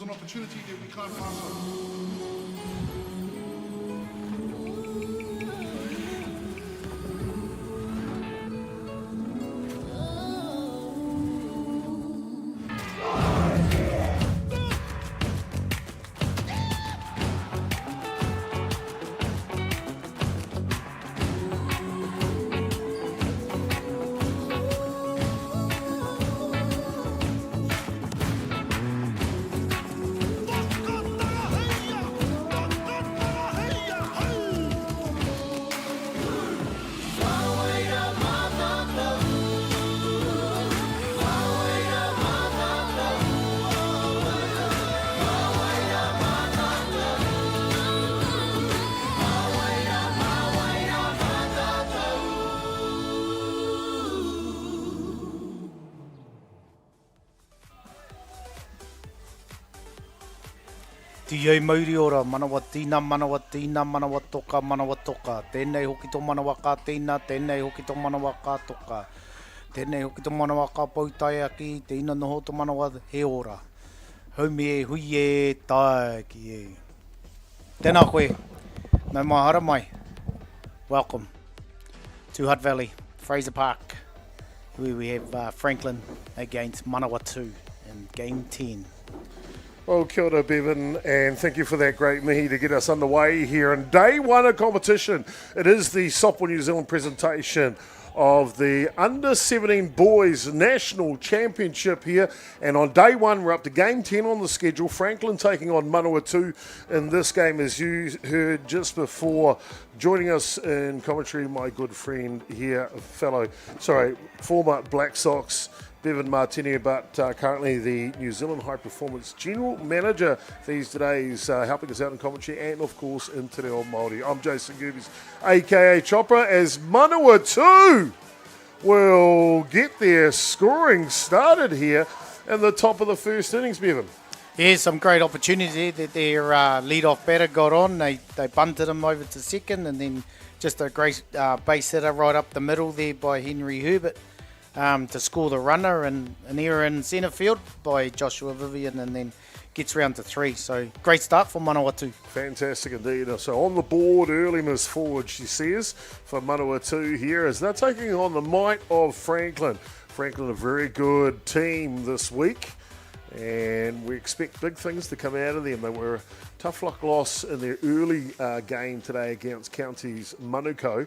an opportunity that we can't pass on. Tiei mauri ora, Manawatū, Manawatoka, Manawatoka. Tēnei hoki tō manawa kātena, tēnei hoki tō manawa kātoka. Tēnei hoki tō manawa ka pautai aki, te ina noho tō manawa he ora. Haumi e hui e tae ki e. Tēnā koe, nau mahara mai. Welcome to Hutt Valley, Fraser Park, where we have Franklin against Manawatū in Game 10. Well, kia ora, Bevan, and thank you for that great mihi to get us underway here on day one of competition. It is the Softball New Zealand presentation of the Under-17 Boys National Championship here. And on day one, we're up to Game 10 on the schedule. Franklin taking on Manawatū in this game, as you heard just before. Joining us in commentary, my good friend here, former Black Sox, Bevan Martini, but currently the New Zealand High Performance General Manager these days, helping us out in commentary and, of course, in Te Reo Māori. I'm Jason Gerbes, a.k.a. Chopper, as Manawatū will get their scoring started here in the top of the first innings, Bevan. Yeah, some great opportunity that their lead-off batter got on. They bunted him over to second, and then just a great base hitter right up the middle there by Henry Herbert. To score the runner, and an error in centre field by Joshua Vivian, and then gets round to 3. So great start for Manawatū. Fantastic indeed. So on the board, early miss forward, she says, for Manawatū here, as they're taking on the might of Franklin. Franklin, a very good team this week, and we expect big things to come out of them. They were a tough luck loss in their early game today against Counties Manukau,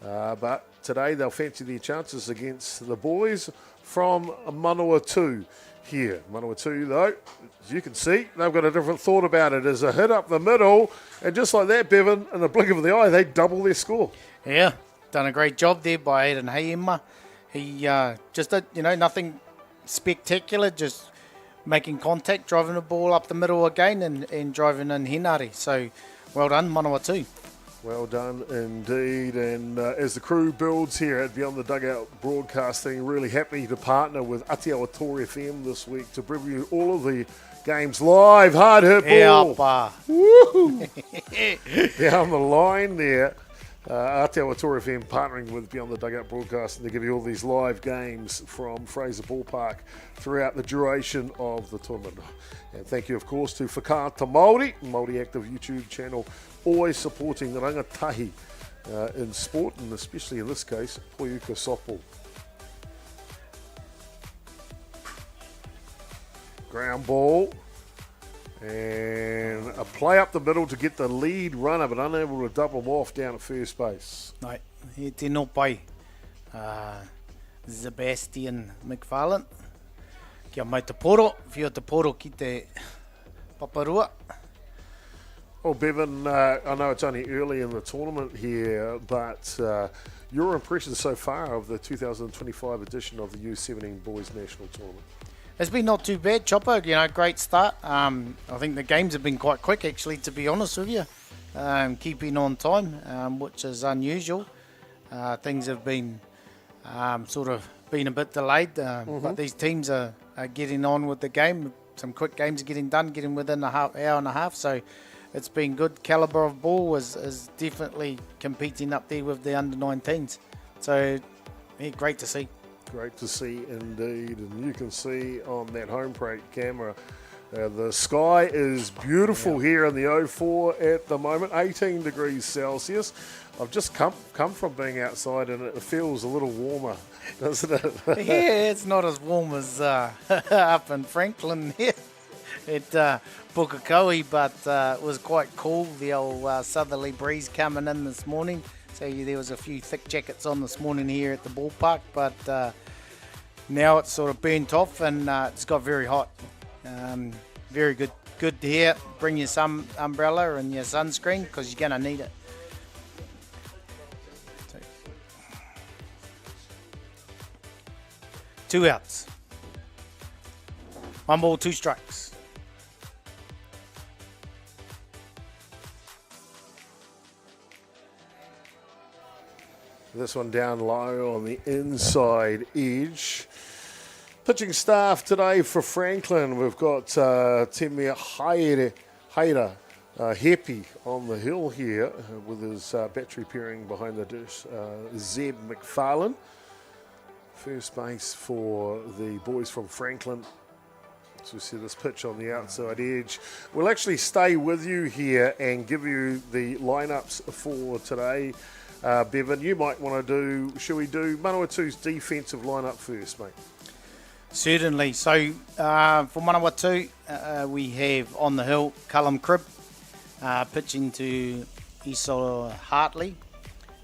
but today they'll fancy their chances against the boys from Manawatū here. Manawatū, though, as you can see, they've got a different thought about it. As a hit up the middle, and just like that, Bevan, in a blink of the eye, they double their score. Yeah, done a great job there by Aidan Heiema. He just did, nothing spectacular, just making contact, driving the ball up the middle again, and driving in Henare. So, well done, Manawatū. Well done indeed, and as the crew builds here at Beyond the Dugout Broadcasting, really happy to partner with Atiawa Toa FM this week to bring you all of the games live. Hard hit ball. Woo! Down the line there. Atiawa Toa FM partnering with Beyond the Dugout Broadcasting to give you all these live games from Fraser Ballpark throughout the duration of the tournament. And thank you, of course, to Whakaata Māori, Māori Active YouTube channel, always supporting the rangatahi in sport, and especially in this case, Poiuka softball. Ground ball, and a play up the middle to get the lead runner, but unable to double him off down at first base. Nei, he tino pai. Sebastian McFarlane. Kia mai te poro, whio te poro ki te paparua. Well, Bevan, I know it's only early in the tournament here, but your impressions so far of the 2025 edition of the U17 Boys National Tournament? It's been not too bad, Chopper. Great start. I think the games have been quite quick, actually, to be honest with you. Keeping on time, which is unusual. Things have been sort of been a bit delayed, but these teams are getting on with the game. Some quick games are getting done, getting within hour and a half. So it's been good. Calibre of ball is definitely competing up there with the under-19s. So, yeah, great to see. Great to see indeed. And you can see on that home plate camera The sky is beautiful here in the 04 at the moment, 18 degrees Celsius. I've just come from being outside and it feels a little warmer, doesn't it? Yeah, it's not as warm as up in Franklin here at Pukekohe, but it was quite cool. The old southerly breeze coming in this morning. So there was a few thick jackets on this morning here at the ballpark, but now it's sort of burnt off and it's got very hot. Very good here. Bring your some umbrella and your sunscreen because you're going to need it. So, 2 outs. 1 ball, 2 strikes. This one down low on the inside edge. Pitching staff today for Franklin. We've got Temia Haira Hepi on the hill here with his battery pairing behind the dish. Zeb McFarlane. First base for the boys from Franklin. So we see this pitch on the outside edge. We'll actually stay with you here and give you the lineups for today. Bevan, you might want to should we do Manawatū's defensive lineup first, mate? Certainly. So for Manawatū, we have on the hill Callum Cribb pitching to Iso Hartley.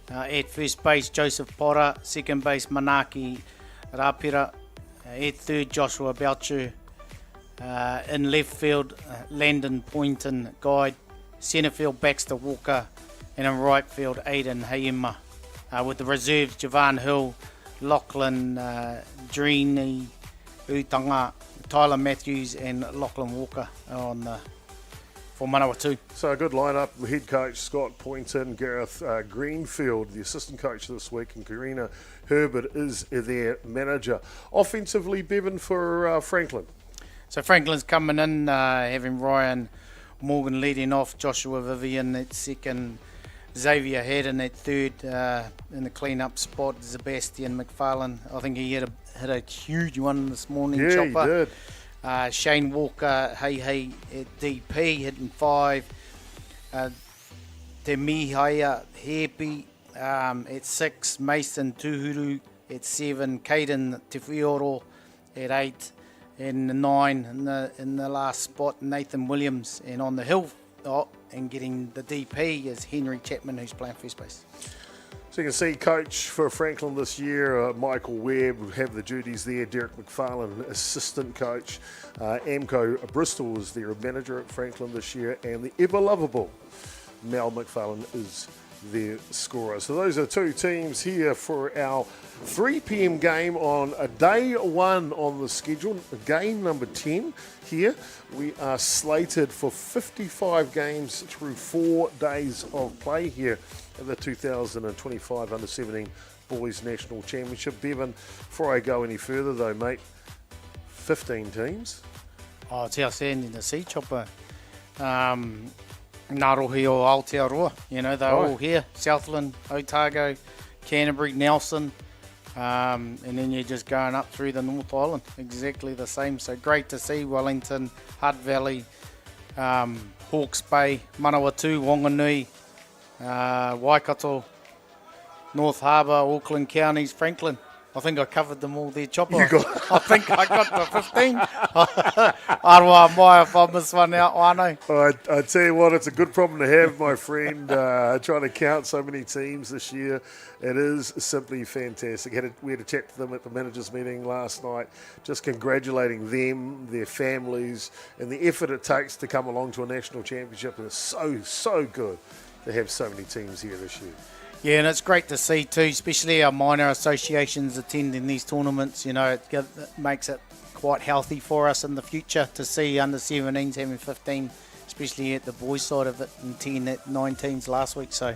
At first base, Joseph Potter. Second base, Manaki Rapira. At third, Joshua Belcher. In left field, Landon Poynton Guide. Centre field, Baxter Walker. And in right field, Aidan Hayema. With the reserves, Javan Hill, Lachlan Dreeny, Utanga, Tyler Matthews and Lachlan Walker for Manawatū. So a good lineup. The head coach, Scott Poynton, Gareth Greenfield, the assistant coach this week, and Karina Herbert is their manager. Offensively, Bevan, for Franklin. So Franklin's coming in, having Ryan Morgan leading off, Joshua Vivian at second, Xavier Haddon at third, in the clean-up spot, Sebastian McFarlane. I think he hit a huge one this morning, Yeah, Chopper. he did. Shane Walker, hey at DP, hitting 5. Te Mihaya Hepi at 6. Mason Tuhuru at 7. Caden Tefioro at 8. And 9 in the last spot, Nathan Williams. And on the hill and getting the DP is Henry Chapman, who's playing first base. So you can see coach for Franklin this year, Michael Webb, will have the duties there. Derek McFarlane, assistant coach. Amco Bristol is their manager at Franklin this year. And the ever-lovable Mel McFarlane is their scorer. So those are 2 teams here for our 3 p.m. game on day 1 on the schedule, game number 10 here. We are slated for 55 games through 4 days of play here at the 2025 Under-17 Boys National Championship. Bevan, before I go any further though, mate, 15 teams. Oh, it's outstanding to see, Chopper. Ngārohi o Aotearoa, they're all here. Southland, Otago, Canterbury, Nelson, and then you're just going up through the North Island, exactly the same. So great to see Wellington, Hutt Valley, Hawke's Bay, Manawatū, Wanganui, Waikato, North Harbour, Auckland Counties, Franklin. I think I covered them all there, Chopper. I think I got the 15. Aroa mai if I miss one out, wānau. I tell you what, it's a good problem to have, my friend, trying to count so many teams this year. It is simply fantastic. We had a chat to them at the managers' meeting last night, just congratulating them, their families, and the effort it takes to come along to a national championship. And it's so good to have so many teams here this year. Yeah, and it's great to see too, especially our minor associations attending these tournaments. It makes it quite healthy for us in the future to see under-17s having 15, especially at the boys' side of it, and 10 at 19s last week. So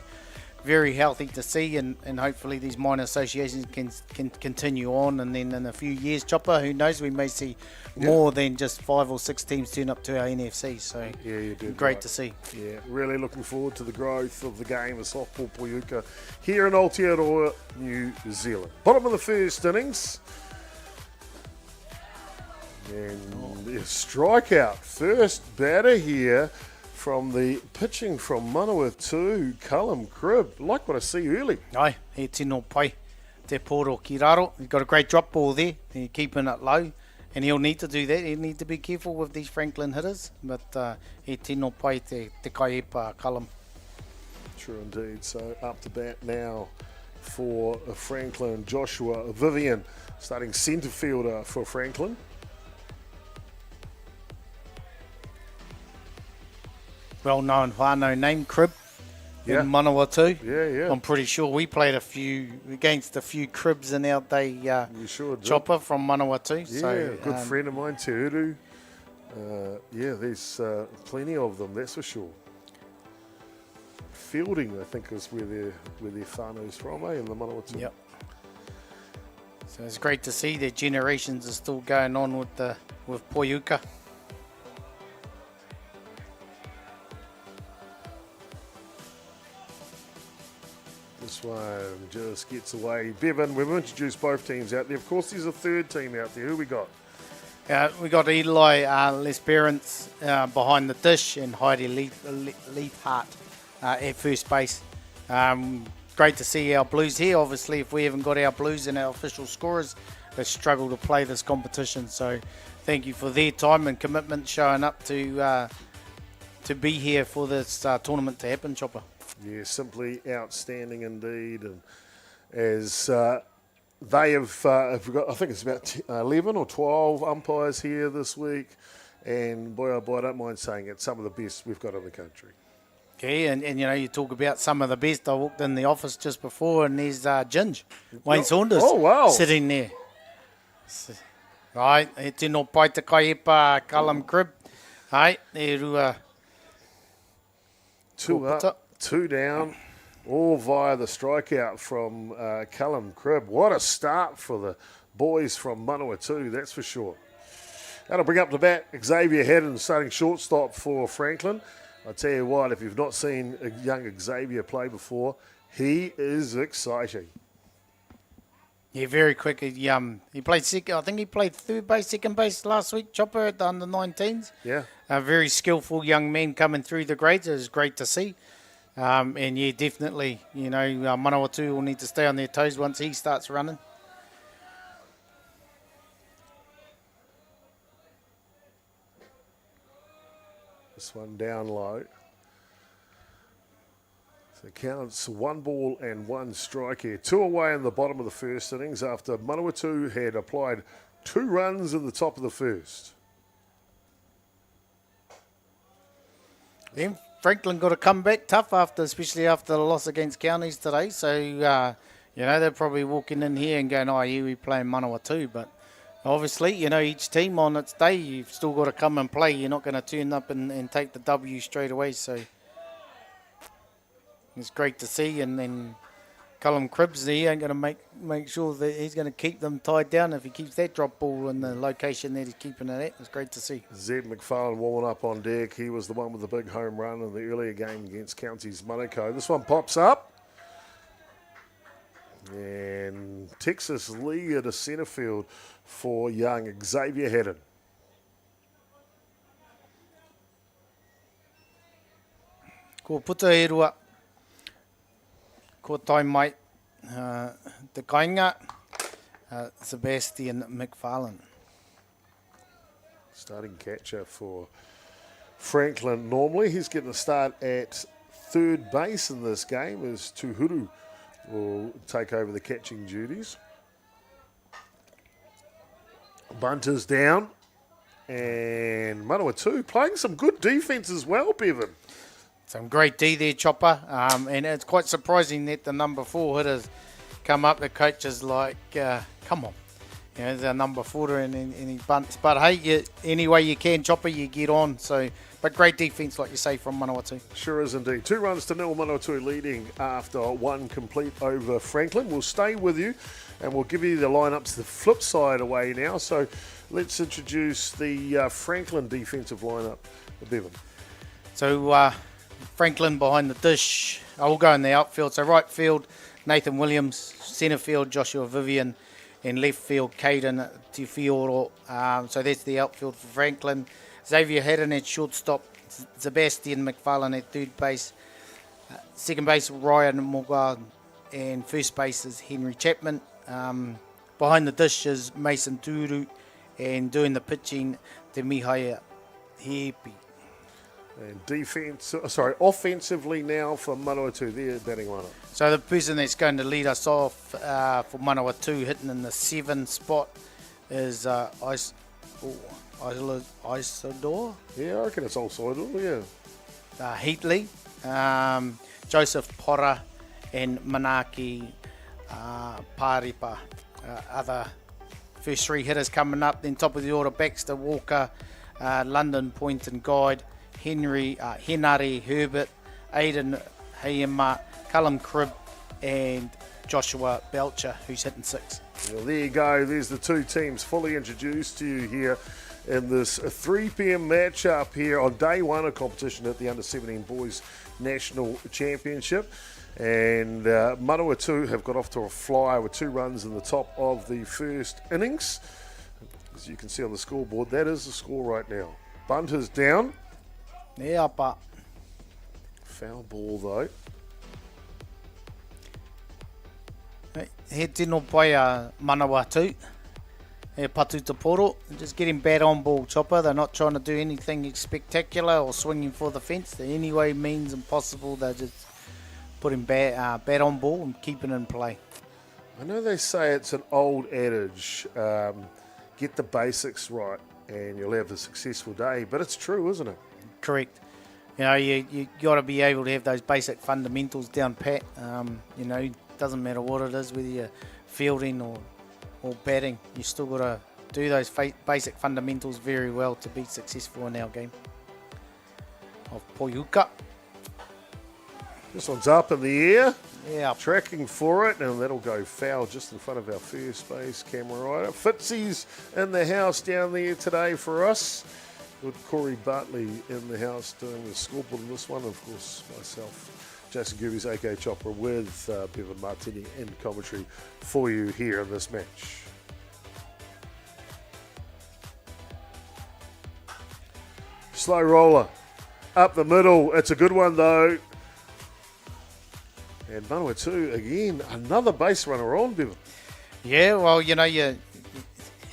very healthy to see, and hopefully these minor associations can continue on, and then in a few years, Chopper, who knows, we may see more than just 5 or 6 teams turn up to our NFC. So yeah, you did great right. to see. Yeah, really looking forward to the growth of the game of softball Poiuka here in Aotearoa, New Zealand. Bottom of the first innings. And the strikeout. First batter here from the pitching from Manawatū, Callum Cribb. Like what I see early. Ai, he tino pai. Te poro ki raro. He's got a great drop ball there. He's keeping it low. And he'll need to do that. He'll need to be careful with these Franklin hitters. But he tino pai te kaipa Callum. True indeed. So up to bat now for Franklin. Joshua Vivian, starting centre fielder for Franklin. Well-known whānau name, Cribb, Yeah. in Manawatū. Yeah. I'm pretty sure we played against a few Cribbs in our day, You sure did. Chopper from Manawatū. Yeah, So, good friend of mine, Te Uru. Yeah, there's plenty of them, that's for sure. Fielding, I think, is where their whānau's from, in the Manawatū. Yep. So it's great to see that generations are still going on with Poiuka. This one just gets away. Bevan, we've introduced both teams out there. Of course, there's a third team out there. Who we got? We got Eli Lesperance behind the dish and Heidi Leafhart at first base. Great to see our Blues here. Obviously, if we haven't got our Blues and our official scorers, they struggle to play this competition. So thank you for their time and commitment showing up to be here for this tournament to happen, Chopper. Yeah, simply outstanding indeed. And as they have got, I think it's about 11 or 12 umpires here this week. And boy, oh boy, I don't mind saying it, some of the best we've got in the country. Okay, and you know, you talk about some of the best. I walked in the office just before and there's Ginge, Wayne Saunders, oh, wow. sitting there. Right, e tino pai te kaipa Callum Cribb. Hai, e rua. Two up, two down, all via the strikeout from Callum Cribb. What a start for the boys from Manawatū, that's for sure. That'll bring up the bat Xavier Haddon, starting shortstop for Franklin. I tell you what, if you've not seen a young Xavier play before, he is exciting. Yeah, very quick. He played second. I think he played third base, second base last week. Chopper at the under-19s. Yeah. A very skillful young man coming through the grades. It was great to see. And yeah, definitely, you know, Manawatū will need to stay on their toes once he starts running. This one down low. So it counts 1 ball and 1 strike here. 2 away in the bottom of the first innings after Manawatū had applied 2 runs in the top of the first. Then Franklin got to come back tough especially after the loss against Counties today. So, you know, they're probably walking in here and going, oh, yeah, we're playing Manawatū. But obviously, you know, each team on its day, you've still got to come and play. You're not going to turn up and take the W straight away. So it's great to see. And then Callum Cribbs, he ain't going to make sure that he's going to keep them tied down. If he keeps that drop ball in the location that he's keeping it at, it's great to see. Zed McFarlane warming up on deck. He was the one with the big home run in the earlier game against Counties Manukau. This one pops up. And Texas League to centre field for young Xavier Haddon. Ko puta e rua. Ko tai mai te kainga, Sebastian McFarlane. Starting catcher for Franklin. Normally he's getting a start at third base in this game as Tuhuru will take over the catching duties. Bunters down. And Manawatū playing some good defence as well, Bevan. Some great D there, Chopper. And it's quite surprising that the number 4 hitters come up. The coach is like, come on. You know, the number 4 and he bunts. But hey, any way you can, Chopper, you get on. So, but great defence, like you say, from Manawatū. Sure is indeed. 2 runs to nil, Manawatū leading after 1 complete over Franklin. We'll stay with you and we'll give you the lineups the flip side away now. So let's introduce the Franklin defensive lineup. Bevan. So Franklin behind the dish. I will go in the outfield. So right field, Nathan Williams. Centre field, Joshua Vivian. and left field Caden Tifioro. So that's the outfield for Franklin. Xavier Haddon at shortstop, Sebastian McFarlane at third base, second base Ryan Moga, and first base is Henry Chapman. Behind the dish is Mason Turu, and doing the pitching, Te Mihai Hepi. And offensively now for Manawatū, they're batting lineup. So the person that's going to lead us off for Manawatū, hitting in the 7 spot, is Isidore. Yeah, I reckon it's all sided, yeah. Heatley, Joseph Porra, and Manaki Paripa. Other first 3 hitters coming up. Then top of the order, Baxter Walker, London Point and Guide, Henare Herbert, Aidan Hayema, Callum Cribb, and Joshua Belcher, who's hitting 6. Well, there you go. There's the 2 teams fully introduced to you here in this 3 p.m. matchup here on day 1 of competition at the Under-17 Boys National Championship. And Manawatū have got off to a flyer with 2 runs in the top of the first innings. As you can see on the scoreboard, that is the score right now. Bunt is down. Yeah, but Foul ball though. He tino pai a Manawatū. He patu te poro. Just getting bat on ball, Chopper. They're not trying to do anything spectacular or swinging for the fence. The any way means impossible. They're just putting bat on ball and keeping it in play. I know they say it's an old adage, get the basics right and you'll have a successful day, but it's true, isn't it? Correct. You know, you got to be able to have those basic fundamentals down pat. You know, doesn't matter what it is, whether you're fielding or batting, you still got to do those basic fundamentals very well to be successful in our game. Of Poiuka. This one's up in the air. Yeah. Tracking for it, and that'll go foul just in front of our first base camera rider. Fitzy's in the house down there today for us. With Corey Bartley in the house doing the scoreboard on this one. Of course, myself, Jason Gerbes, aka Chopper, with Bevan Martini in commentary for you here in this match. Slow roller up the middle. It's a good one though. And Manawatū again, another base runner on, Bevan. Yeah, well, you know,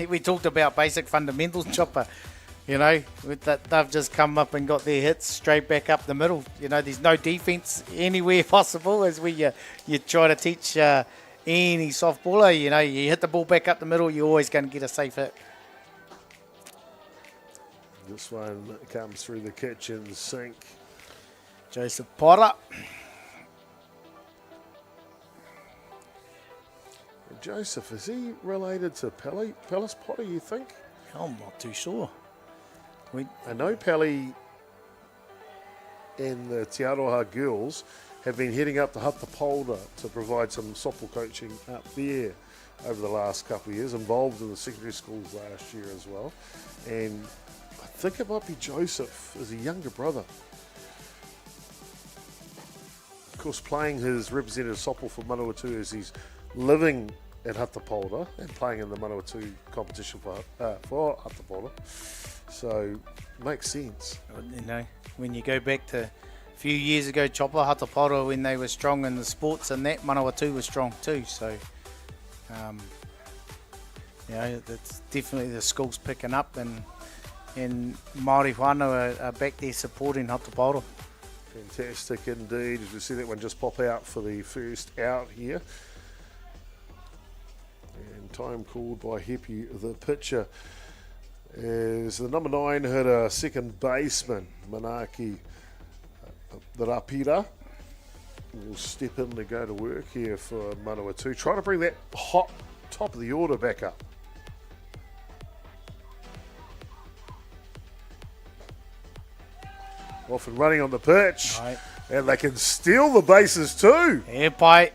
we talked about basic fundamentals, Chopper. You know, with that, they've just come up and got their hits straight back up the middle. You know, there's no defence anywhere possible as you try to teach any softballer. You know, you hit the ball back up the middle, you're always going to get a safe hit. This one comes through the kitchen sink. Joseph Potter. Joseph, is he related to Palace Potter, you think? I'm not too sure. I know Pally and the Te Aroha girls have been heading up to Hutt to provide some softball coaching up there over the last couple of years, involved in the secondary schools last year as well. And I think it might be Joseph as a younger brother. Of course, playing his representative softball for Manawatū as he's living at Hutt and playing in the Manawatū competition for Hutt. So, makes sense. You know, when you go back to a few years ago, Chopper, Hutt when they were strong in the sports and that, Manawatū was strong too. So, you know, that's definitely the school's picking up and Māori whānau are back there supporting Hutt. Fantastic indeed. As we see that one just pop out for the first out here. And time called by Hepi, the pitcher. Is the number 9 hitter, second baseman, Manaki the Rapira. Will step in to go to work here for Manawatū. Trying to bring that hot top of the order back up. Off and running on the pitch. Right. And they can steal the bases too. Yeah, pai.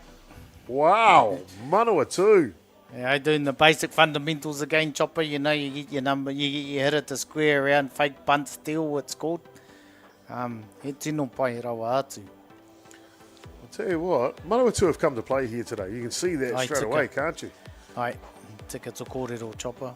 Wow, Manawatū. Yeah, doing the basic fundamentals again, Chopper. You know, you get your number, you get your hitter to square around, fake bunt, steal, it's called. He tino pai rawa atu. I'll tell you what, Manawatū have come to play here today. You can see that straight away, can't you? Right. tika to kōrero chopper.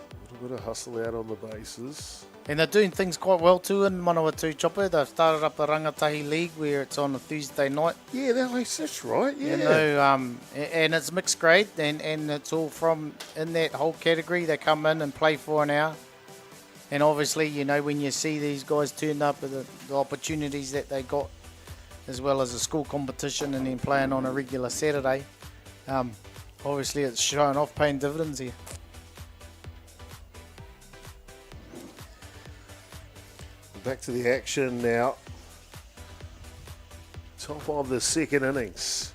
A little bit of hustle out on the bases. And they're doing things quite well too in Manawatū chopper. They've started up the Rangatahi League where it's on a Thursday night. Yeah, that's right, yeah. You know, and it's mixed grade and it's all from in that whole category. They come in and play for an hour. And obviously, you know, when you see these guys turn up with the opportunities that they got, as well as a school competition and then playing on a regular Saturday, obviously it's showing off, paying dividends here. Back to the action now. Top of the second innings.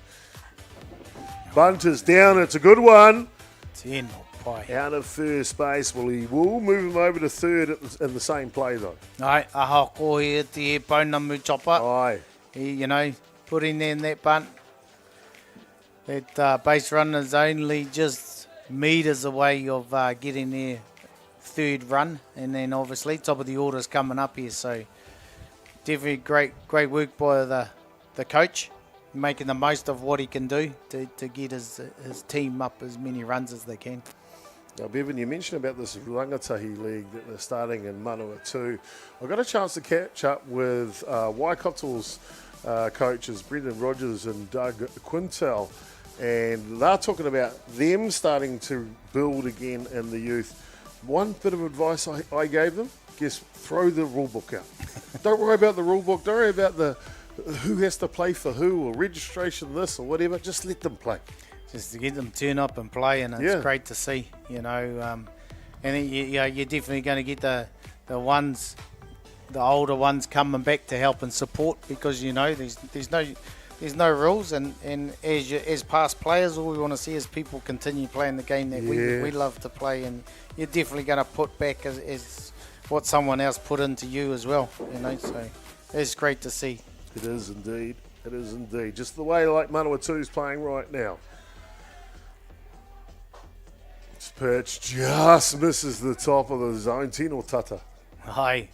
Bunt is down, it's a good one. Tēnā pai. Out of first base. Well, he will move him over to third in the same play though. Ai, aha ko he te Pounamu chopper. Aye. He, you know, put in there in that bunt. That base runner's only just metres away of getting their third run, and then obviously top of the order's coming up here, so definitely great work by the coach, making the most of what he can do to get his team up as many runs as they can. Now, Bevan, you mentioned about this Rangatahi League that they're starting in Manawatū. I got a chance to catch up with Waikato's coaches, Brendan Rogers and Doug Quintel, and they're talking about them starting to build again in the youth. One bit of advice I gave them, just throw the rule book out. Don't worry about the rule book, don't worry about the who has to play for who or registration this or whatever, just let them play. Just to get them turn up and play, and it's great to see, you know. And you're definitely going to get the older ones coming back to help and support, because you know there's no rules, and as past players, all we want to see is people continue playing the game that we love to play, and you're definitely going to put back as what someone else put into you as well, you know. So it's great to see. It is indeed. It is indeed. Just the way like Manawatū's playing right now. This perch just misses the top of the zone. Tino tata. Hai.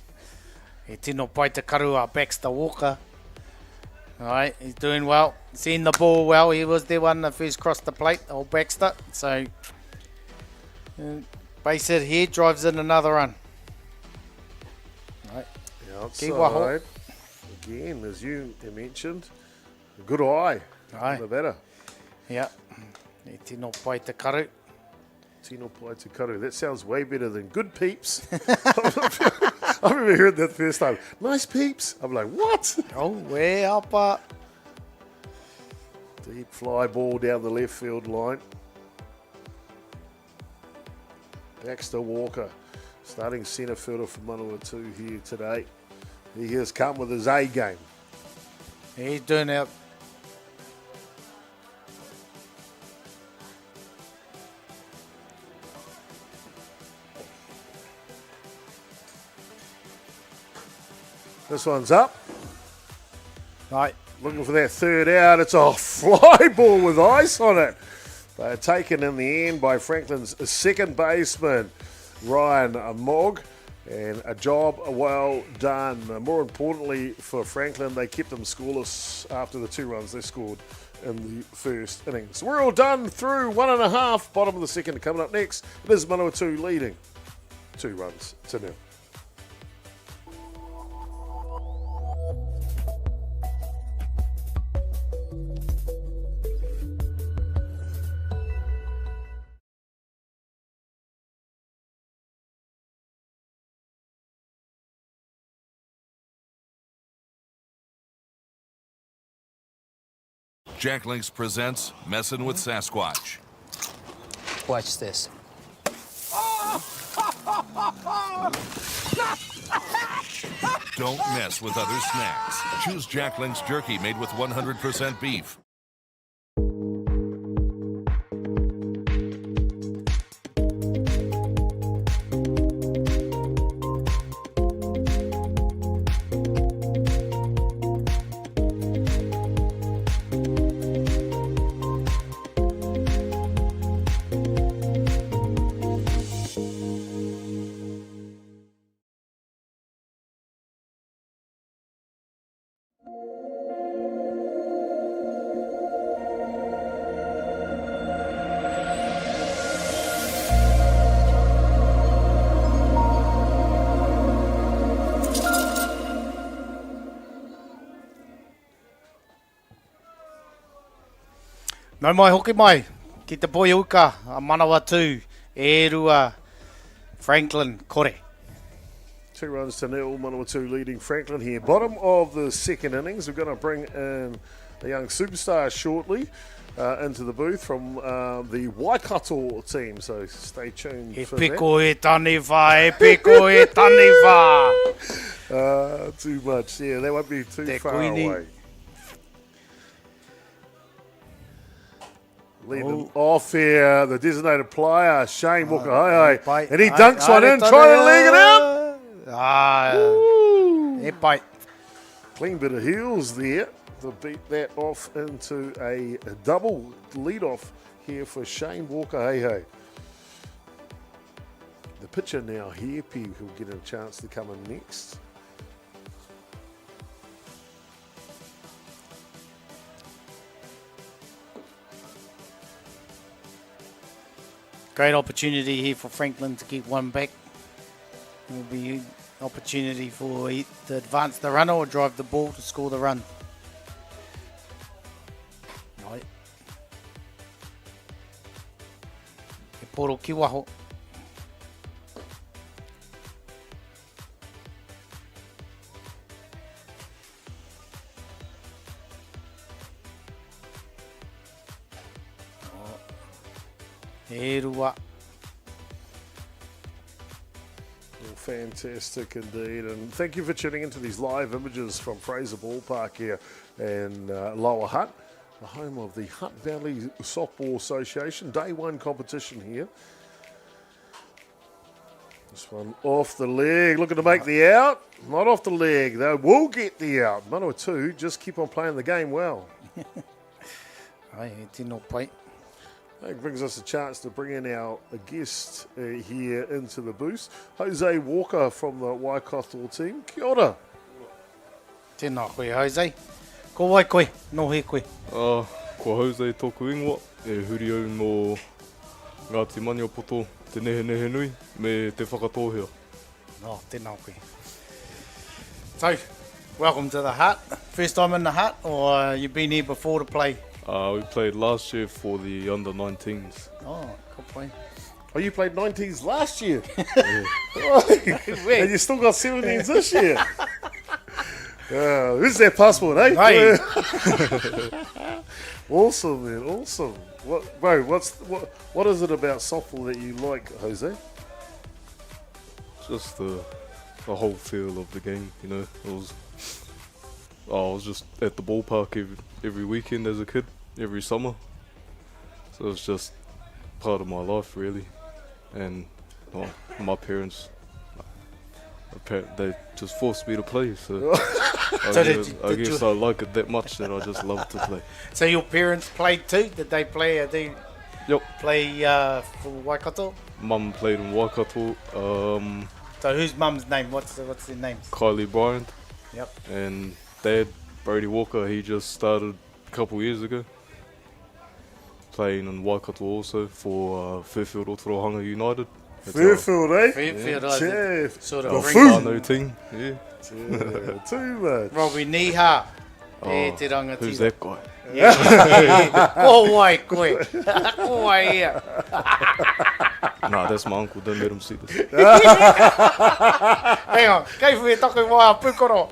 E tino pai te karua Baxter Walker. Alright, he's doing well. Seeing the ball well. He was the one that first crossed the plate, old Baxter. So, base hit here, drives in another run. Right. Outside. Again, as you mentioned, a good eye. Aye. The better. Yeah. E tino pai te karu. Tino pai te karu. That sounds way better than good peeps. I remember hearing that the first time. Nice peeps. I'm like, what? Oh, way up. Deep fly ball down the left field line. Baxter Walker, starting centre fielder for Manawatū here today. He has come with his A game. He's doing it. This one's up. Right. Looking for that third out. It's a fly ball with ice on it. They're taken in the end by Franklin's second baseman, Ryan Mogg. And a job well done. More importantly for Franklin, they kept them scoreless after the 2 runs they scored in the first innings. We're all done through 1.5. Bottom of the second coming up next. It is Manawatū leading 2-0. Jack Links presents Messin' with Sasquatch. Watch this. Don't mess with other snacks. Choose Jack Links jerky made with 100% beef. Nau mai hoki mai, ki te poi uka, a Manawatū, e rua Franklin kore. 2 runs to nil, Manawatū leading Franklin here. Bottom of the second innings. We're going to bring in a young superstar shortly into the booth from the Waikato team. So stay tuned E for piko e tani wha, e piko e tani wha. that. Too much. Yeah, that won't be too Te far kuini. away. Leading off here, the designated player, Shane Walker. And he dunks one in, trying to leg it out. E pai. Clean bit of heels there to beat that off into a double lead off here for Shane Walker. Hey. The pitcher now here, P, who'll get a chance to come in next. Great opportunity here for Franklin to keep one back. Will be an opportunity for to advance the runner or drive the ball to score the run. Right. E poro ki waho. E rua. Well, fantastic indeed. And thank you for tuning into these live images from Fraser Ballpark here in Lower Hutt, the home of the Hutt Valley Softball Association. Day one competition here. This one off the leg, looking to make the out. Not off the leg, they will get the out. Manawatū just keep on playing the game well. Ai, e tino pai. That brings us a chance to bring in our guest here into the booth. Jose Walker from the Waikato team. Kia ora. Tēnā koe, Jose. Ko wai koe, no he koe. Ko Jose tōku ingoa, e huri au no Ngāti Maniapoto, te nehe nui, me te whakatōhea. Oh, tēnā koe. So, welcome to the Hutt. First time in the Hutt, or you've been here before to play? We played last year for the under-19s. Oh, good play. Oh, you played 19s last year? And you still got 17s this year? This is their passport, eh? Hey. Awesome, man, awesome. What is it about softball that you like, Jose? Just the whole feel of the game, you know. I was just at the ballpark every weekend as a kid, every summer. So it's just part of my life, really. And my parents, they just forced me to play. So I guess I like it that much that I just love to play. So your parents played too? Did they play? Yep. Play for Waikato? Mum played in Waikato. So whose mum's name? What's their names? Kylie Bryant. Yep. And Dad, Brady Walker, he just started a couple years ago. Playing in Waikato also for Fairfield Otorohanga United. Fairfield, eh? Fairfield, Yeah. sort The of food. brings Whānau team, yeah. Too much. Robbie Niha. E te rangatira. Who's that guy? Ko wai koe. Ko wai ia. Nah, that's my uncle, don't let him see this. Hang on, kei hui taku wai a pukoro.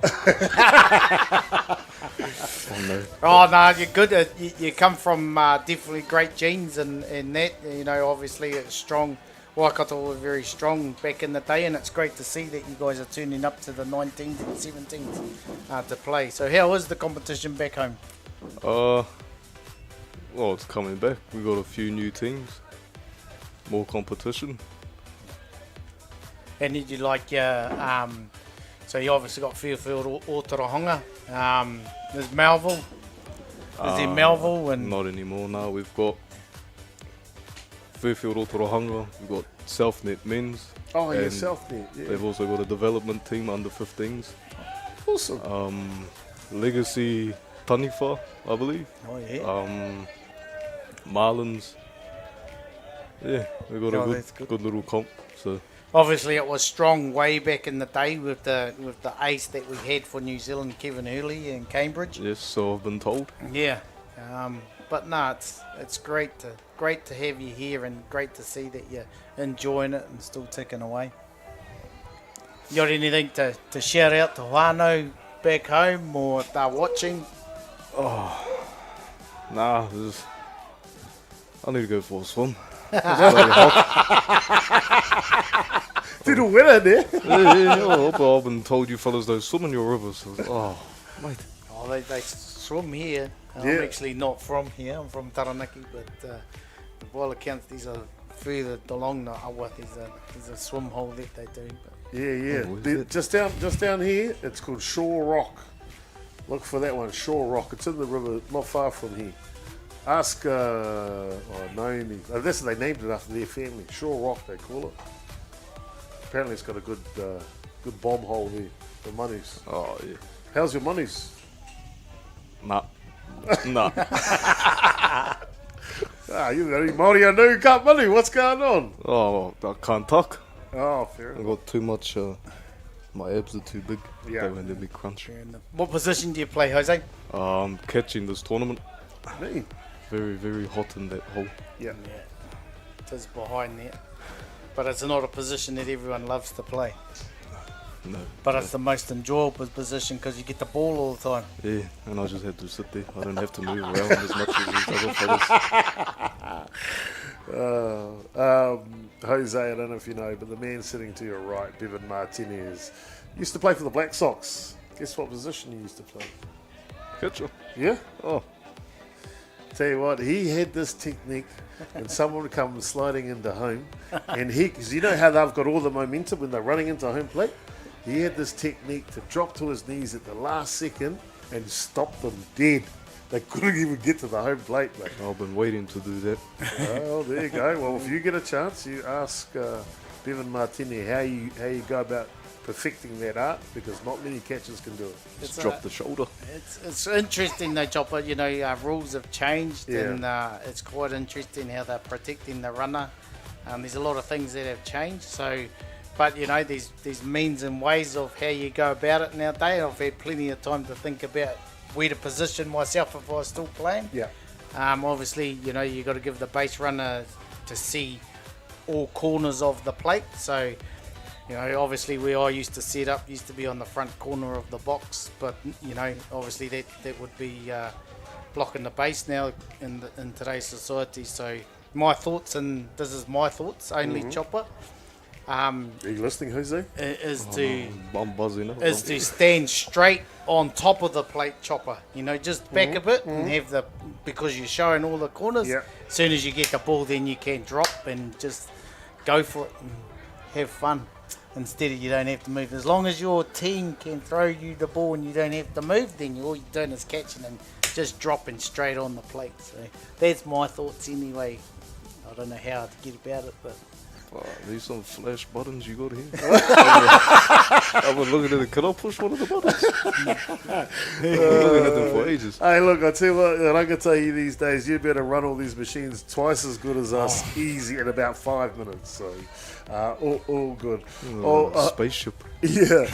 Oh no. Oh no, you're good. You come from definitely great genes and that. You know, obviously it's strong. Waikato were very strong back in the day, and it's great to see that you guys are turning up to the 19s and 17s to play. So how is the competition back home? Well, it's coming back. We got a few new teams, more competition. And did you like your, so you obviously got Fairfield Otorohanga. There's Melville. Is there Melville? And Not anymore now. We've got Fairfield Otorohanga, we've got Selfnet Men's. Oh, yeah, and Selfnet, yeah. They've also got a development team under 15s. Awesome. Legacy Taniwha, I believe. oh yeah. Marlins. Yeah, we've got that's a good. good little comp. So Obviously, it was strong way back in the day with the ace that we had for New Zealand, Kevin Hurley in Cambridge. yes, so I've been told. Yeah, But no, it's great to have you here and great to see that you're enjoying it and still ticking away. You got anything to shout out to whānau back home or they're watching? Nah, I need to go for a swim. It's bloody hot. Tino wera ne? I've been told you fellas don't swim in your rivers. Mate. Oh, they swim here. I'm Yeah. actually not from here. I'm from Taranaki, but by all accounts, these are further along the awa. There's a swim hole that they do. But Yeah. Oh, is The- it? just down here, it's called Shore Rock. Look for that one, Shore Rock. It's in the river, not far from here. Ask Naomi. That's they named it after their family. Shore Rock, they call it. Apparently, it's got a good bomb hole there. The monies. Oh, yeah. How's your monies? Nah. You're the only Māori I know who can't money. What's going on? Oh, I can't talk. Oh, fair I enough. got too much. My abs are too big. Yeah. They won't let me crunch. fair enough. What position do you play, Jose? I'm catching this tournament. Me? Very, very hot in that hole. Yeah. It is behind there. But it's not a position that everyone loves to play. No. But it's the most enjoyable position because you get the ball all the time. Yeah, and I just had to sit there. I don't have to move around as much as these other fellas. Jose, I don't know if you know, but the man sitting to your right, Bevan Martinez, used to play for the Black Sox. Guess what position he used to play? Catcher. Yeah? Oh, Tell you what, he had this technique when someone would come sliding into home, and because you know how they've got all the momentum when they're running into home plate? He had this technique to drop to his knees at the last second and stop them dead. They couldn't even get to the home plate, mate. I've been waiting to do that. Oh, there you go. Well, if you get a chance, you ask Bevan Martini how you go about perfecting that art, because not many catchers can do it. Just drop the shoulder. It's interesting though, Chopper. You know, rules have changed, Yeah. and it's quite interesting how they're protecting the runner. There's a lot of things that have changed. So, but you know, there's means and ways of how you go about it nowadays. I've had plenty of time to think about where to position myself if I was still playing. Yeah. Obviously, you know, you got to give the base runner to see all corners of the plate. So, you know, obviously where I used to set up used to be on the front corner of the box, but you know, obviously that would be blocking the base now in today's society. So my thoughts, and this is my thoughts only, Chopper, Are you listening, Jose? is I'm buzzing up. is to stand straight on top of the plate, Chopper. You know, just back a bit and have because you're showing all the corners. Yeah. As soon as you get the ball, then you can drop and just go for it and have fun. Instead of you don't have to move. As long as your team can throw you the ball and you don't have to move, then all you're doing is catching and just dropping straight on the plate. So that's my thoughts anyway. I don't know how to get about it, but Oh, these some flash buttons you got here. I've been looking at it. Can I push one of the buttons? I've been looking at them for ages. Hey, look, I tell you what, Rangatahi these days, you better run all these machines twice as good as us, easy in about 5 minutes. So, all good. Spaceship. Yeah,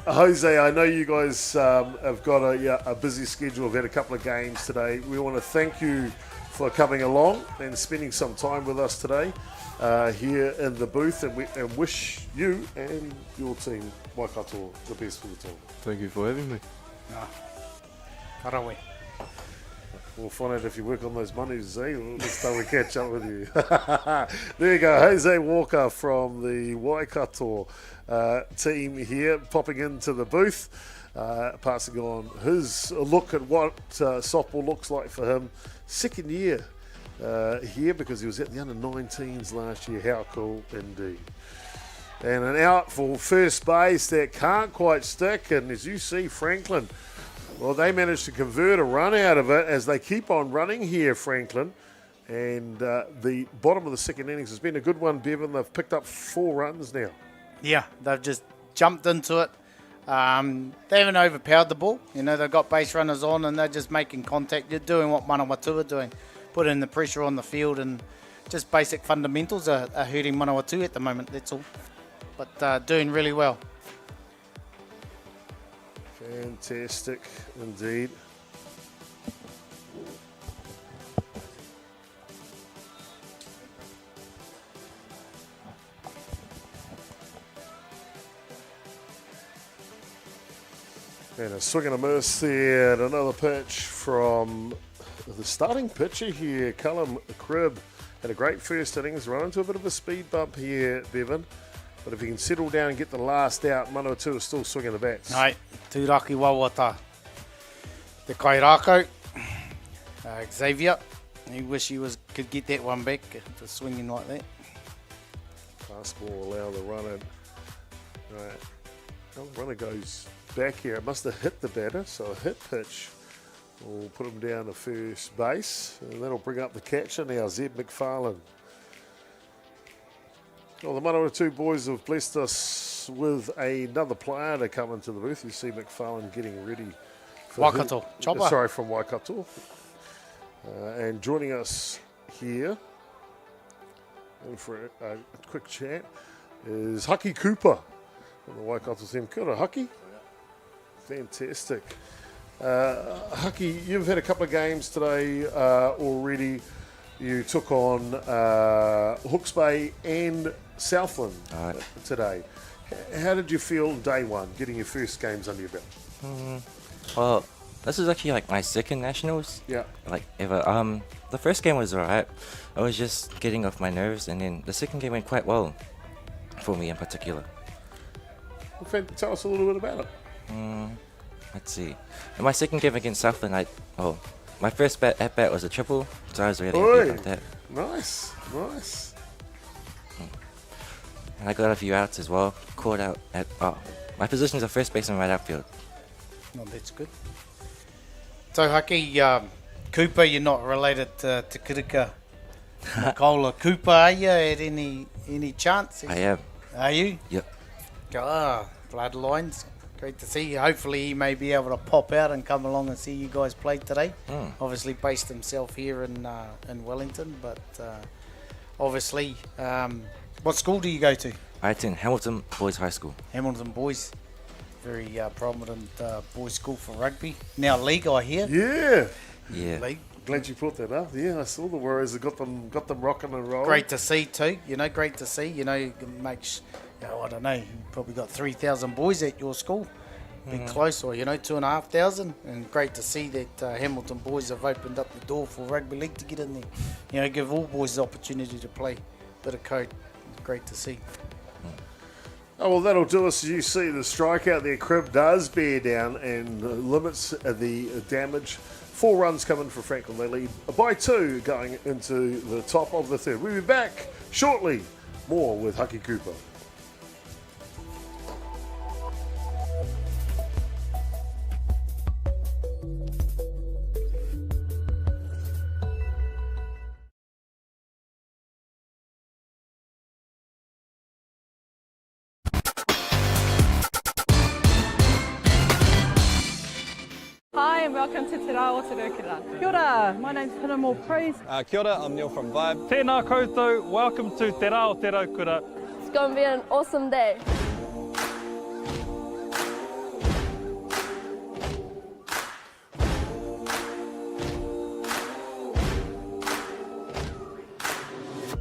Jose, I know you guys have got a busy schedule. We've had a couple of games today. We want to thank you for coming along and spending some time with us today here in the booth, and wish you and your team, Waikato, the best for the tournament. Thank you for having me. Karawe. We'll find out if you work on those monies, eh? Next time we catch up with you. There you go, Jose Walker from the Waikato team here, popping into the booth, passing on his look at what softball looks like for him. Second year here, because he was at the under-19s last year. How cool indeed. And an out for first base that can't quite stick, and as you see, Franklin, well, they managed to convert a run out of it as they keep on running here, Franklin. And the bottom of the second innings has been a good one, Bevan. They've picked up 4 runs now. Yeah, they've just jumped into it. They haven't overpowered the ball. You know, they've got base runners on and they're just making contact. They're doing what Manawatū are doing, putting the pressure on the field, and just basic fundamentals are hurting Manawatū at the moment, that's all. But doing really well. Fantastic indeed. And a swing and a miss there, and another pitch from the starting pitcher here, Callum Cribb. Had a great first innings, run into a bit of a speed bump here, Bevan. But if he can settle down and get the last out, Manawatū is still swinging the bats. Ai, tūraki wawata. Te kai rākau, Xavier, he wish he could get that one back for swinging like that. Fastball allow the run in. Right. Well, the runner goes back here. It must have hit the batter, so a hit pitch will put him down to first base, and that'll bring up the catcher now, Zeb McFarlane. Well, the Manawatū boys have blessed us with another player to come into the booth. You see McFarlane getting ready for Waikato, chopper. Sorry, from Waikato. And joining us here and for a quick chat is Haki Cooper from the Waikato team. Kia ora, Haki. Fantastic. Haki, you've had a couple of games today already. You took on Hawke's Bay and Southland today. How did you feel day one, getting your first games under your belt? Well, this is actually like my second nationals. Yeah. Like ever. The first game was alright. I was just getting off my nerves, and then the second game went quite well for me in particular. Well, tell us a little bit about it. Let's see. In my second game against Southland, my first at bat was a triple, so I was really happy about that. Nice, nice. And I got a few outs as well. Caught out at my position is a first baseman, right outfield. No, that's good. So, Haki, Cooper, you're not related to Te Kirika Makola Cooper, are you, at any chance? I am. Are you? Yep. Bloodlines. Great to see you. Hopefully he may be able to pop out and come along and see you guys play today. Obviously based himself here in Wellington, but obviously, what school do you go to? I attend Hamilton Boys High School. Hamilton Boys. Very prominent boys' school for rugby. Now league, I hear. Yeah. Yeah. League. Glad you brought that up. Yeah, I saw the Warriors have got them rocking and rolling. Great to see too. Great to see. Makes, I don't know, you probably got 3,000 boys at your school. Be close, or 2,500, and great to see that Hamilton boys have opened up the door for rugby league to get in there. Give all boys the opportunity to play. Bit of code. Great to see. Oh, well, that'll do us. As you see, the strikeout there, Cribb does bear down and limits the damage. 4 runs coming for Franklin. They lead by 2 going into the top of the third. We'll be back shortly. More with Haki Cooper. Hi and welcome to Te Rao Toa. Kia ora, my name's Pinamo Praise. Kia ora, I'm Neil from Vibe. Tēnā koutou, welcome to Te Rao Te Raukura. It's going to be an awesome day.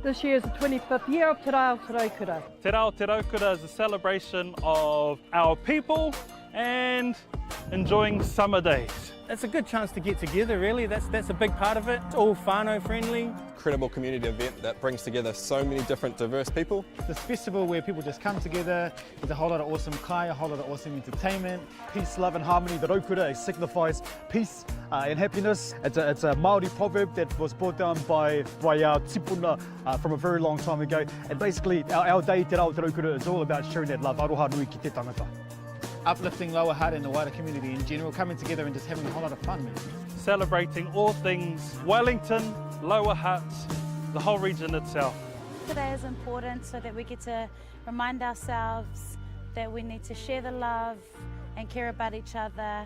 This year is the 25th year of Te Rao Te Raukura. Te Rao Te Raukura is a celebration of our people and enjoying summer days. It's a good chance to get together, really. That's a big part of it. It's all whānau friendly. Incredible community event that brings together so many different diverse people. This festival where people just come together, there's a whole lot of awesome kai, a whole lot of awesome entertainment. Peace, love and harmony. The Raukura signifies peace and happiness. It's a Māori proverb that was brought down by tipuna from a very long time ago. And basically our day, Te Rao Te Raukura, is all about sharing that love. Aroha nui ki te tangata. Uplifting Lower Hutt and the wider community in general, coming together and just having a whole lot of fun. Celebrating all things Wellington, Lower Hutt, the whole region itself. Today is important so that we get to remind ourselves that we need to share the love and care about each other.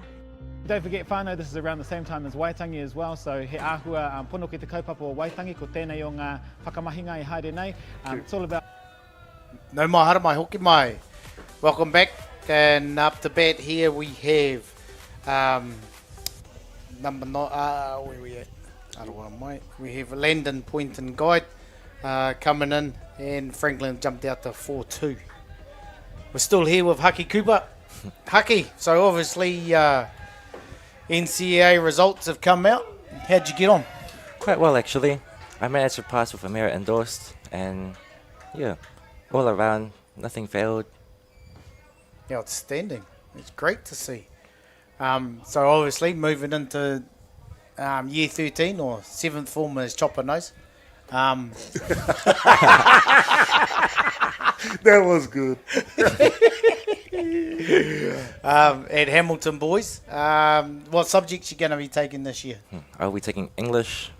Don't forget whānau, this is around the same time as Waitangi as well, so he āhua pono ki te kaupapa o Waitangi, ko tēnei o ngā whakamahinga I haere nei. It's all about... No mai hara mai, hoki mai. Welcome back. And up to bat here we have number 9, where we at? I don't want to wait. We have Landon Point and Guide coming in, and Franklin jumped out to 4-2. We're still here with Haki Cooper. Hucky, so obviously NCAA results have come out. How'd you get on? Quite well, actually. I managed to pass with a merit endorsed, and yeah, all around, nothing failed. Outstanding. It's great to see. So obviously moving into year 13 or 7th form as Chopper knows. That was good. At Hamilton Boys, what subjects you going to be taking this year? I'll be taking English,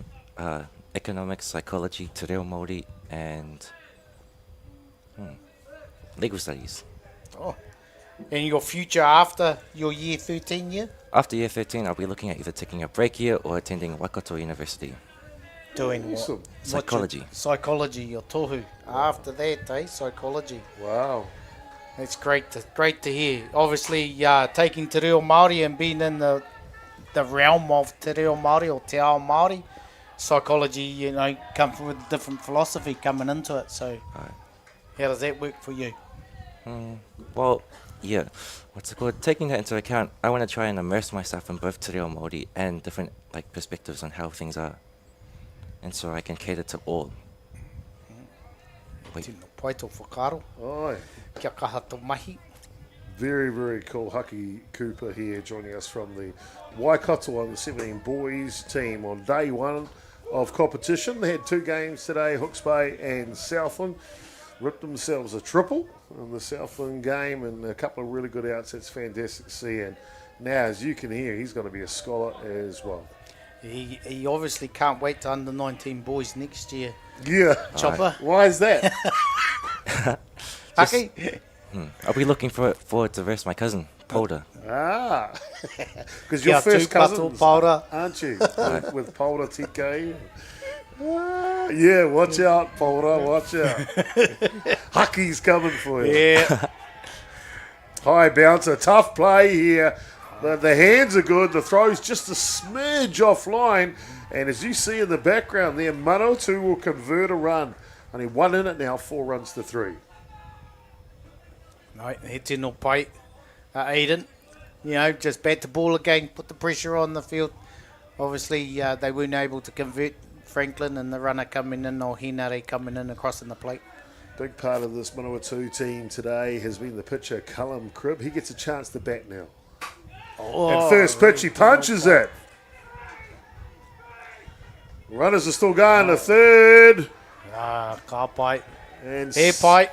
economics, psychology, te reo Māori, and legal studies. Oh. And your future after your year 13 year? After year 13, I'll be looking at either taking a break year or attending Waikato University. Doing Awesome. what? Psychology. Psychology, your tohu. After that, psychology. Wow. It's great to hear. Obviously, taking te reo Māori and being in the realm of te reo Māori or te ao Māori, psychology, comes with a different philosophy coming into it. So, how does that work for you? Well, yeah. What's it called? Taking that into account, I want to try and immerse myself in both te reo Māori and different perspectives on how things are. And so I can cater to all. Tino pai tō whakaro. Oi. Kia kaha tō mahi. Very, very cool. Hucky Cooper here joining us from the Waikato U17 boys team on day one of competition. They had 2 games today, Hawke's Bay and Southland. Ripped themselves a triple in the Southland game and a couple of really good outs. It's fantastic to see. And now, as you can hear, he's going to be a scholar as well. He obviously can't wait to under 19 boys next year. Yeah. Chopper. Why is that? Hucky? I'll be looking forward to verse my cousin, Polder. Because you're first cousins, Polder. aren't you? With Polder TK. Yeah, watch out, Polder, watch out. Hucky's coming for you. Yeah. High bouncer, tough play here. The hands are good, the throw's just a smidge offline. And as you see in the background there, Manawatū will convert a run. Only 1 in it now, 4 runs to 3. No, he tino pai. Aiden, just bat the ball again, put the pressure on the field. Obviously, they weren't able to convert Franklin and the runner coming in, or Hinare coming in across in the plate. Big part of this Manawatū team today has been the pitcher, Callum Cribb. He gets a chance to bat now. And first pitch, he punches it. Runners are still going to third. Ka pai. And Hair pai.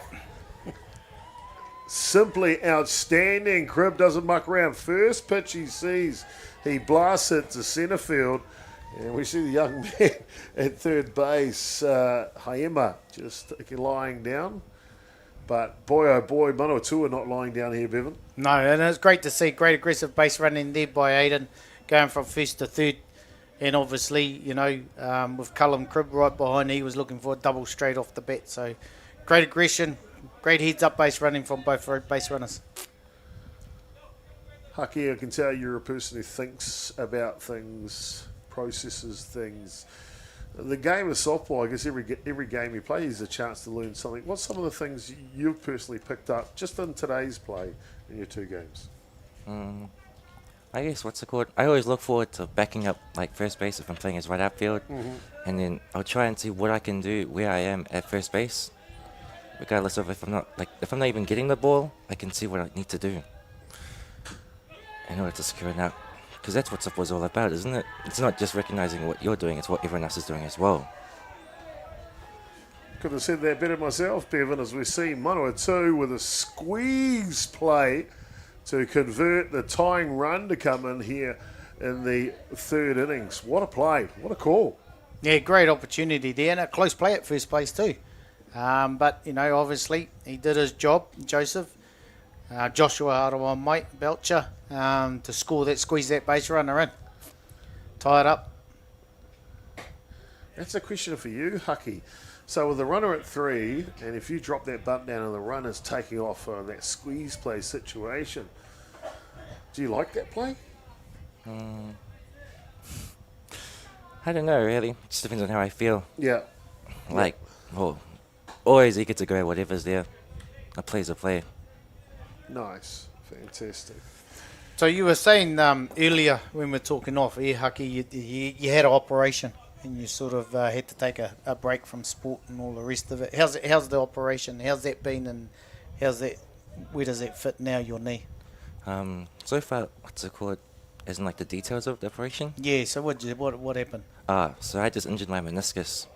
Simply outstanding. Cribb doesn't muck around. First pitch he sees, he blasts it to centre field. And we see the young man at third base, Haima, just lying down. But boy, oh boy, Manawatū are not lying down here, Bevan. No, and it's great to see great aggressive base running there by Aiden, going from first to third. And obviously, with Callum Cribb right behind, he was looking for a double straight off the bat. So great aggression, great heads up base running from both base runners. Hucky, I can tell you're a person who thinks about things, processes things. The game of softball, I guess every game you play is a chance to learn something. What's some of the things you've personally picked up just in today's play in your 2 games? I guess, what's it called? I always look forward to backing up first base if I'm playing as right outfield. And then I'll try and see what I can do where I am at first base. Regardless of if I'm not even getting the ball, I can see what I need to do in order to secure it out. Because that's what softball's all about, isn't it? It's not just recognizing what you're doing, it's what everyone else is doing as well. Could have said that better myself, Bevan, as we see Manawatū with a squeeze play to convert the tying run to come in here in the 3rd innings. What a play. What a call. Yeah, great opportunity there, and a close play at first base too. But, obviously, he did his job, Joshua Arawa mate, Belcher, to squeeze that base runner in. Tie it up. That's a question for you, Hucky. So with the runner at 3, and if you drop that bunt down and the runner's taking off that squeeze play situation, do you like that play? I don't know, really. It just depends on how I feel. Yeah. Always eager to go whatever's there. A play's a play. Nice. Fantastic. So you were saying earlier when we were talking off air, Haki, you had an operation and you sort of had to take a break from sport and all the rest of it. How's the operation? How's that been, and where does that fit now, your knee? So far, what's it called? Isn't like the details of the operation? Yeah, so what happened? So I just injured my meniscus.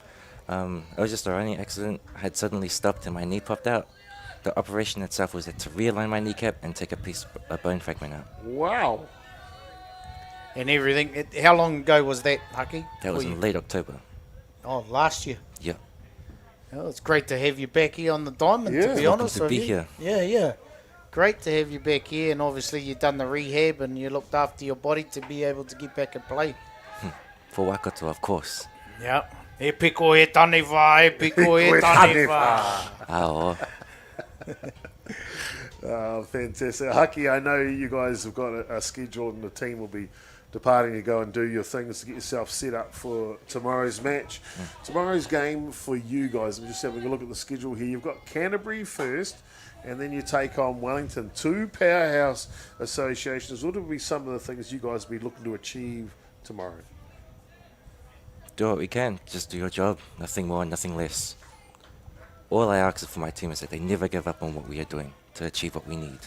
It was just a running accident. I had suddenly stopped and my knee popped out. The operation itself was to realign my kneecap and take a bone fragment out. Wow. And everything. How long ago was that, Haki? That was in late October. Oh, last year? Yeah. Well, it's great to have you back here on the Diamond, to be honest with you. Here. Yeah. Great to have you back here, and obviously you've done the rehab and you looked after your body to be able to get back and play. For Waikato, of course. Yeah. E piko e tane wā, e piko e tane wā. Fantastic. Haki, I know you guys have got a schedule and the team will be departing to go and do your things to get yourself set up for tomorrow's match. Tomorrow's game for you guys, I'm just having a look at the schedule here. You've got Canterbury first, and then you take on Wellington. Two powerhouse associations. What would be some of the things you guys will be looking to achieve tomorrow? Do what we can. Just do your job. Nothing more, nothing less. All I ask for my team is that they never give up on what we are doing to achieve what we need.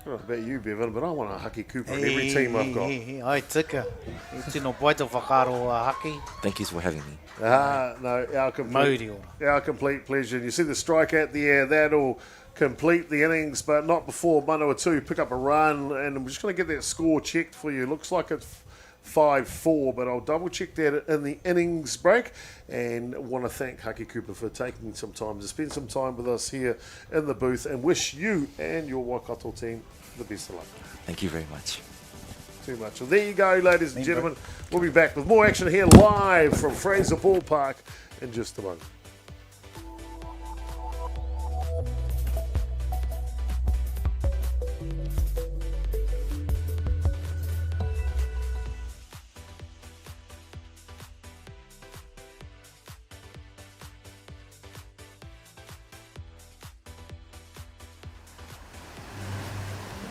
I don't know about you, Bevan, but I want a Haki Cooper in every team I've got. Ai tika. E tino paito whakaro Haki. Thank you for having me. No, our complete pleasure. You see the strike out the air, that'll complete the innings, but not before Manawatū pick up a run, and I'm just going to get that score checked for you. Looks like it's 5-4, but I'll double check that in the innings break, and want to thank Haki Cooper for taking some time to spend some time with us here in the booth, and wish you and your Waikato team the best of luck. Thank you very much. Too much. Well, there you go, ladies and gentlemen. We'll be back with more action here live from Fraser Ballpark in just a moment.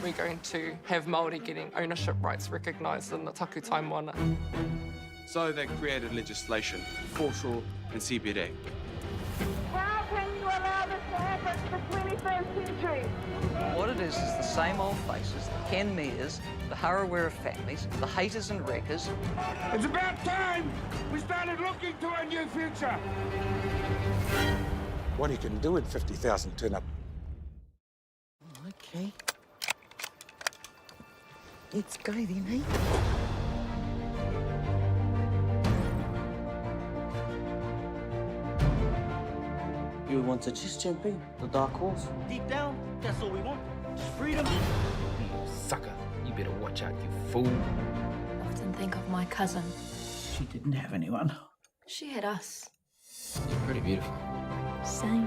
We're going to have Māori getting ownership rights recognised in the taku tai moana. So they created legislation, foreshore and CBD. How can you allow this to happen in the 21st century? What it is the same old faces, the Ken Mears, the Harawira families, the haters and wreckers. It's about time we started looking to a new future. What you can do in 50,000 turn up. Okay. Let's go then, eh? You want to just jump in, the dark horse? Deep down, that's all we want. Just freedom. You sucker. You better watch out, you fool. I often think of my cousin. She didn't have anyone. She had us. You're pretty beautiful. Same.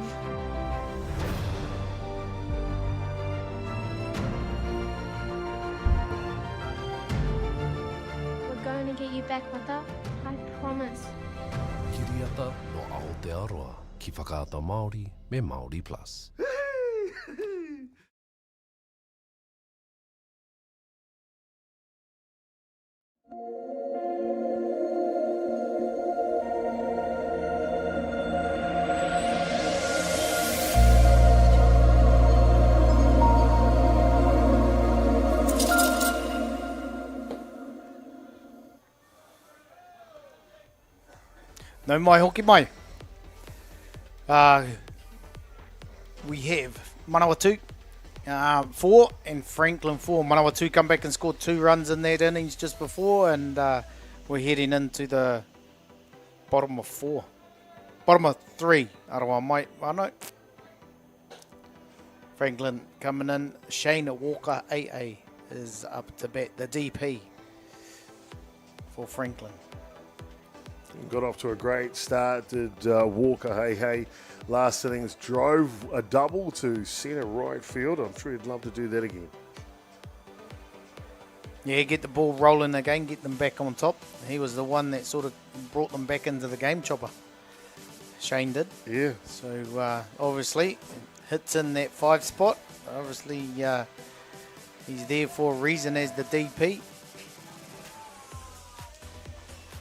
Going to get you back, Mata. I promise. Kiriata no Aotearoa, ki whakaata Māori me Māori Plus. No mai hoki mai. We have Manawatū 4 and Franklin 4. Manawatū come back and scored 2 runs in that innings just before, and we're heading into the bottom of 4. Bottom of 3. Arawa mai. Ano. Franklin coming in. Shane Walker AA is up to bat. The DP for Franklin. Got off to a great start, did Walker hey last innings, drove a double to centre right field. I'm sure he'd love to do that again. Yeah, get the ball rolling again, get them back on top. He was the one that sort of brought them back into the game, Chopper. Shane did. Yeah. So obviously hits in that 5 spot. Obviously, he's there for a reason as the DP.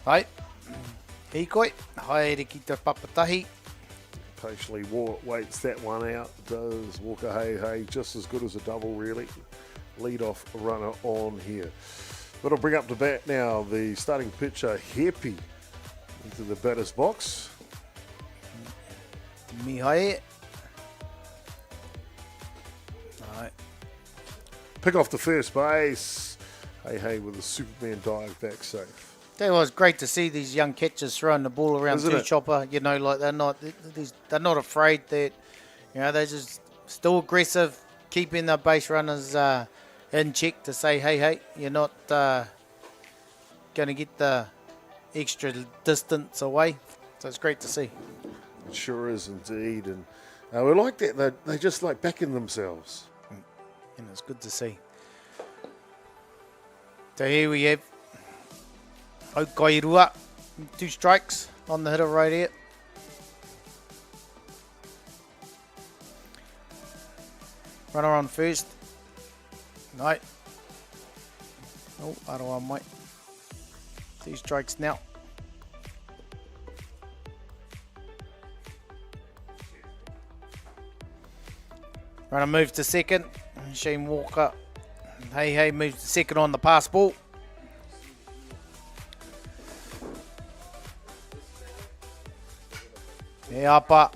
Hai, hikoi, haere ki te papatahi. Patiently waits that one out. Does Walker Hey just as good as a double, really. Lead off runner on here. But I'll bring up to bat now the starting pitcher, Hepi, into the batter's box. Mihai. Pick off the first base. Hey with a Superman dive back safe. It was great to see these young catchers throwing the ball around Isn't to it? Chopper. You know, like they're not afraid that, you know, they're just still aggressive, keeping the base runners in check to say, hey, you're not going to get the extra distance away. So it's great to see. It sure is indeed, and we like that. They just like backing themselves. And it's good to see. So here we have Aukairua, 2 strikes on the hitter right here. Runner on first. No. Oh, Aroa mate. 2 strikes now. Runner moves to second. Shane Walker. Hey moves to second on the pass ball. E apa.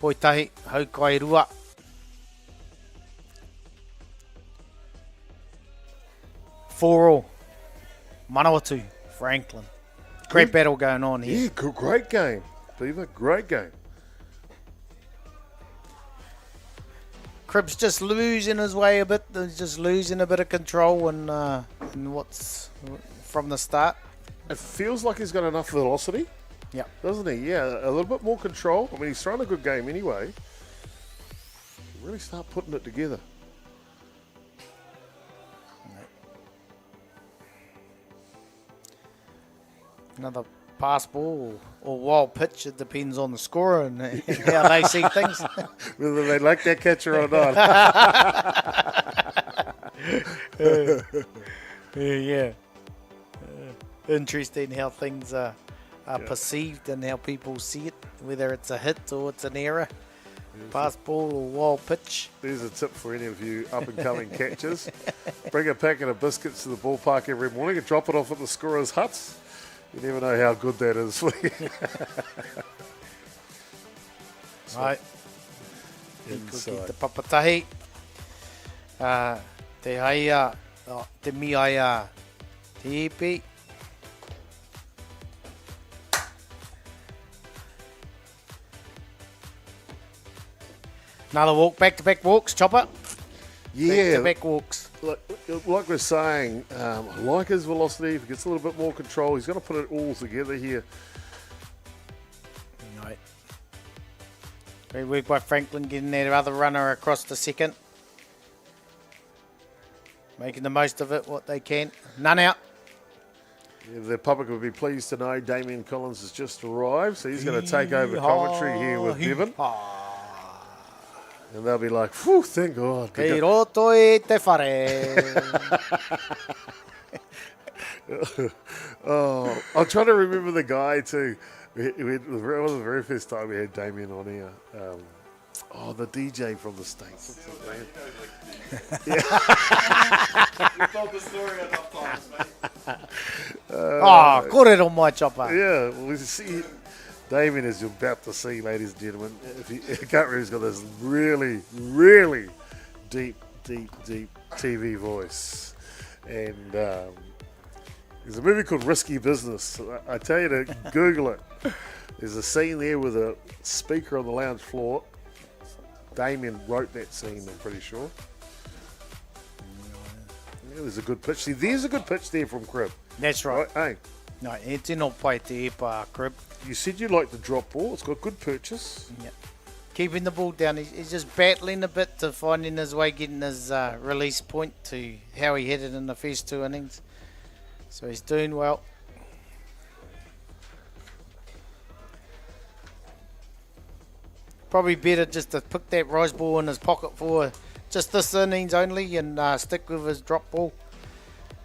Poitahi, Aukairua. For all. Manawatū, Franklin. Great battle going on here. Yeah, great game. Beaver, great game. Cribb's just losing his way a bit. He's just losing a bit of control and what's from the start. It feels like he's got enough velocity. Yeah. Doesn't he? Yeah, a little bit more control. I mean, he's thrown a good game anyway. Really start putting it together. Another pass ball or wild pitch. It depends on the scorer and how they see things. Whether they like that catcher or not. Yeah. Interesting how things are perceived and how people see it, whether it's a hit or it's an error. Pass ball or wild pitch. There's a tip for any of you up-and-coming catchers. Bring a packet of biscuits to the ballpark every morning and drop it off at the scorer's huts. You never know how good that is for you. Right. Inside. Te papatahi. Te haia. Te miaia. Te ipi. Another walk, back-to-back walks, Chopper. Yeah. Back-to-back walks. Like we're saying, I like his velocity. If he gets a little bit more control, he's going to put it all together here. Right. Great work by Franklin getting that other runner across the second. Making the most of it, what they can. None out. Yeah, the public will be pleased to know Damien Collins has just arrived, so he's going to take over commentary here with Devon. And they'll be like, whew, thank God. Kei roto e te whare. Oh, I'm trying to remember the guy too. It was the very first time we had Damien on here. The DJ from the States. You've told the story enough times, mate. Kōrero mai, Chopper. Yeah, we see Damien is you're about to see, ladies and gentlemen. If you can't remember, he's got this really, really deep TV voice. And there's a movie called Risky Business. I tell you to Google it. There's a scene there with a speaker on the lounge floor. Damien wrote that scene, I'm pretty sure. Yeah, there's a good pitch. See, there's a good pitch there from Crib. That's right. Hey. No, e tino pai te epa, Crib. You said you like the drop ball. It's got good purchase. Yeah. Keeping the ball down. He's just battling a bit to finding his way, getting his release point to how he hit it in the first 2 innings. So he's doing well. probably better just to put that rise ball in his pocket for just this innings only and stick with his drop ball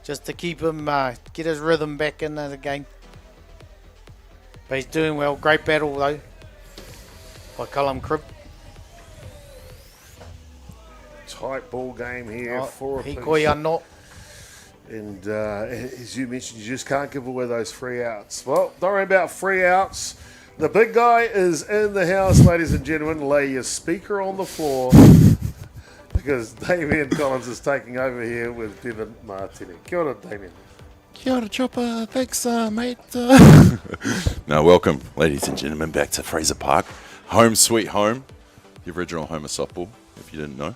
just to keep him, get his rhythm back in the game. But he's doing well. Great battle though by Callum Cribb. Tight ball game here for a Hikoi anō. And as you mentioned, you just can't give away those free outs. Well, don't worry about free outs. The big guy is in the house, ladies and gentlemen. Lay your speaker on the floor because Damien Collins is taking over here with Devin Martini. Kia ora, Damien. Kia ora, Chopper. Thanks, mate. Now, welcome, ladies and gentlemen, back to Fraser Park. Home sweet home. The original home of softball, if you didn't know.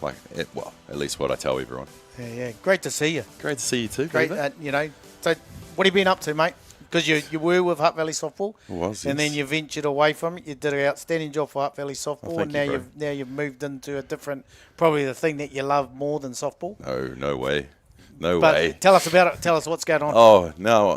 Well, at least what I tell everyone. Yeah. Great to see you. Great to see you too. Great, you know. So, what have you been up to, mate? Because you were with Hutt Valley Softball, and then you ventured away from it. You did an outstanding job for Hutt Valley Softball, and now you've moved into a different, probably the thing that you love more than softball. No way, no way. Tell us about it. Tell us what's going on. Oh no,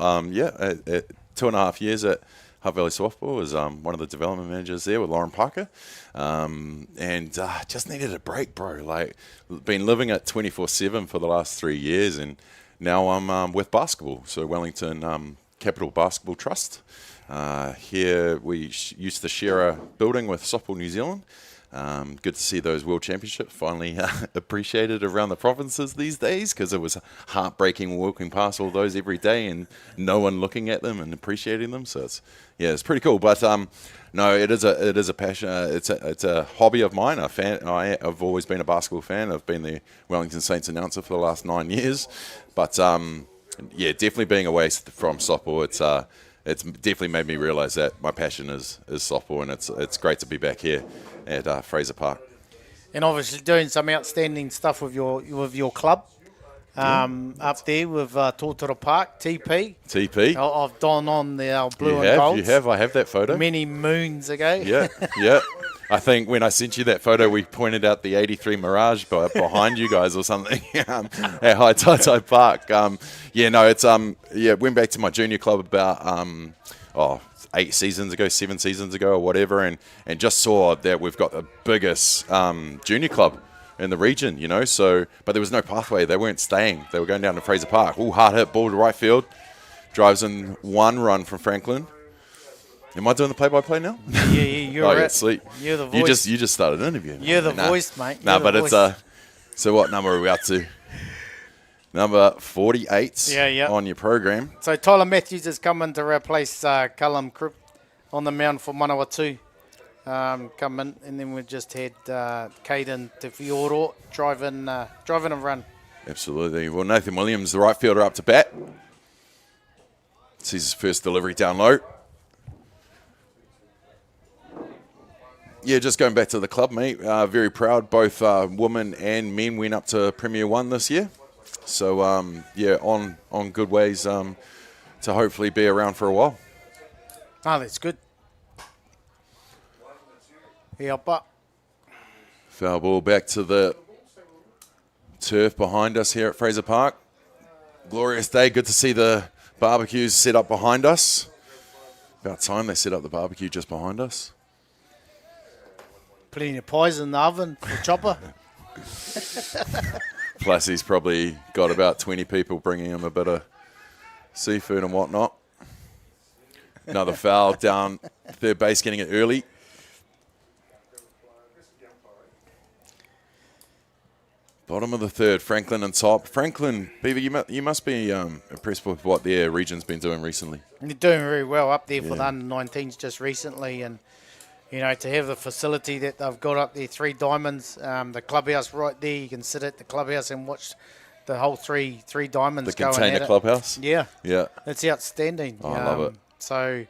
2.5 years at Hutt Valley Softball was one of the development managers there with Lauren Parker, and just needed a break, bro. Like, been living at 24/7 for the last 3 years, and now I'm with basketball. So Wellington Capital Basketball Trust. Here we used to share a building with Softball New Zealand. Good to see those World Championships finally appreciated around the provinces these days, because it was heartbreaking walking past all those every day and no one looking at them and appreciating them. So it's pretty cool. But no, it is a passion. It's a hobby of mine. I've always been a basketball fan. I've been the Wellington Saints announcer for the last 9 years. But definitely being away from softball, it's definitely made me realise that my passion is softball, and it's great to be back here at Fraser Park. And obviously doing some outstanding stuff with your club up there with Tōtara Park, TP. I've done on the blue and gold. You have. I have that photo. Many moons ago. Yeah. I think when I sent you that photo, we pointed out the 83 Mirage behind you guys or something at Haitatai Park. Went back to my junior club about 7 seasons ago or whatever, and just saw that we've got the biggest junior club in the region, you know. So, but there was no pathway. They weren't staying. They were going down to Fraser Park. Hard hit ball to right field. Drives in one run from Franklin. Am I doing the play-by-play now? Yeah, you're it. Sweet. You're the voice. You just started interviewing. You're the voice, mate. It's so what number are we up to? Number 48 on your program. So Tyler Matthews is coming to replace Callum Cribb on the mound for Manawatū. Come in, and then we just had Caden Te Fioro driving a run. Absolutely. Well, Nathan Williams, the right fielder, up to bat. Sees his first delivery down low. Yeah, just going back to the club, mate. Very proud. Both women and men went up to Premier 1 this year. So, on good ways to hopefully be around for a while. Oh, that's good. Yeah, but foul ball back to the turf behind us here at Fraser Park. Glorious day. Good to see the barbecues set up behind us. About time they set up the barbecue just behind us. Putting your pies in the oven for Chopper. Plus, he's probably got about 20 people bringing him a bit of seafood and whatnot. Another foul down third base, getting it early. Bottom of the third, Franklin and top. Franklin, Beaver, you must be impressed with what their region's been doing recently. They're doing very well up there for the under-19s just recently, and you know, to have the facility that they've got up there, 3 diamonds, the clubhouse right there, you can sit at the clubhouse and watch the whole three diamonds going at it. The container clubhouse? Yeah. Yeah. It's outstanding. Oh, I love it. So,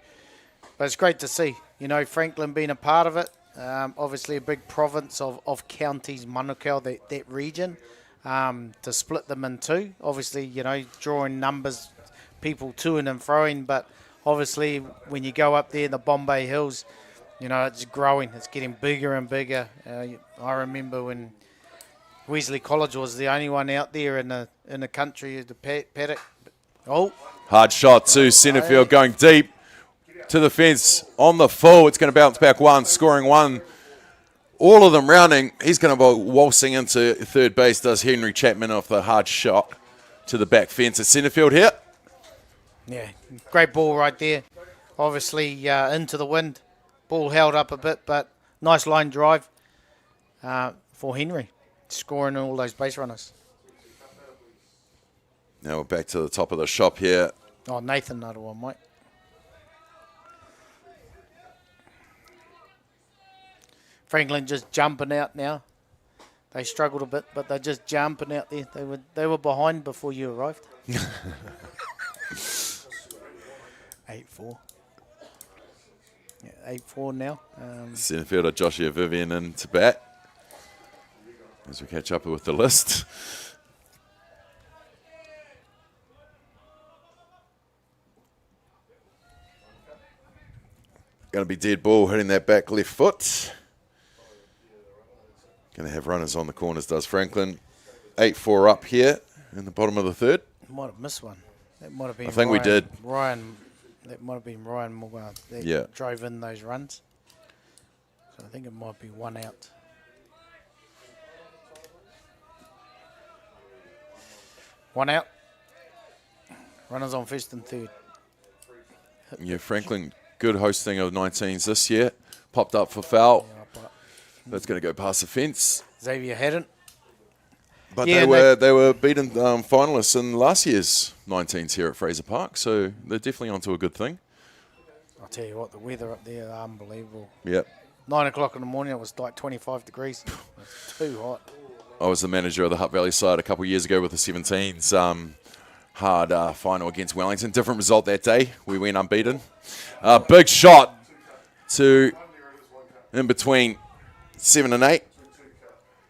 but it's great to see, you know, Franklin being a part of it. Obviously a big province of counties, Manukau, that region, to split them in 2. Obviously, you know, drawing numbers, people to-ing and fro-ing, but obviously when you go up there in the Bombay Hills, you know, it's growing. It's getting bigger and bigger. I remember when Wesley College was the only one out there in the country, the paddock. Oh. Hard shot to centre field, going deep. to the fence on the full. It's going to bounce back one, scoring one. All of them rounding. He's going to be waltzing into third base, does Henry Chapman off the hard shot to the back fence at centre field here. Yeah, great ball right there. Obviously into the wind. Ball held up a bit, but nice line drive for Henry, scoring all those base runners. Now we're back to the top of the shop here. Oh, Nathan, another one, mate. Franklin just jumping out now. They struggled a bit, but they're just jumping out there. They were behind before you arrived. 8-4. Yeah, 8-4 now. Centre fielder Joshua Vivian in to bat as we catch up with the list. Going to be dead ball hitting that back left foot. Going to have runners on the corners, does Franklin. 8-4 up here in the bottom of the third. Might have missed one. That might have been. I think we did. That might have been Ryan that Yeah. drove in those runs. So I think it might be one out. One out. Runners on first and third. Yeah, Franklin, good hosting of 19s this year. Popped up for foul. That's going to go past the fence. Xavier hadn't. But Yeah, they were beaten finalists in last year's 19s here at Fraser Park, so they're definitely onto a good thing. I'll tell you what, the weather up there, unbelievable. Yep. 9 o'clock in the morning, it was like 25 degrees. It's too hot. I was the manager of the Hutt Valley side a couple of years ago with the 17s. Hard final against Wellington. Different result that day. We went unbeaten. Big shot to in between 7 and 8.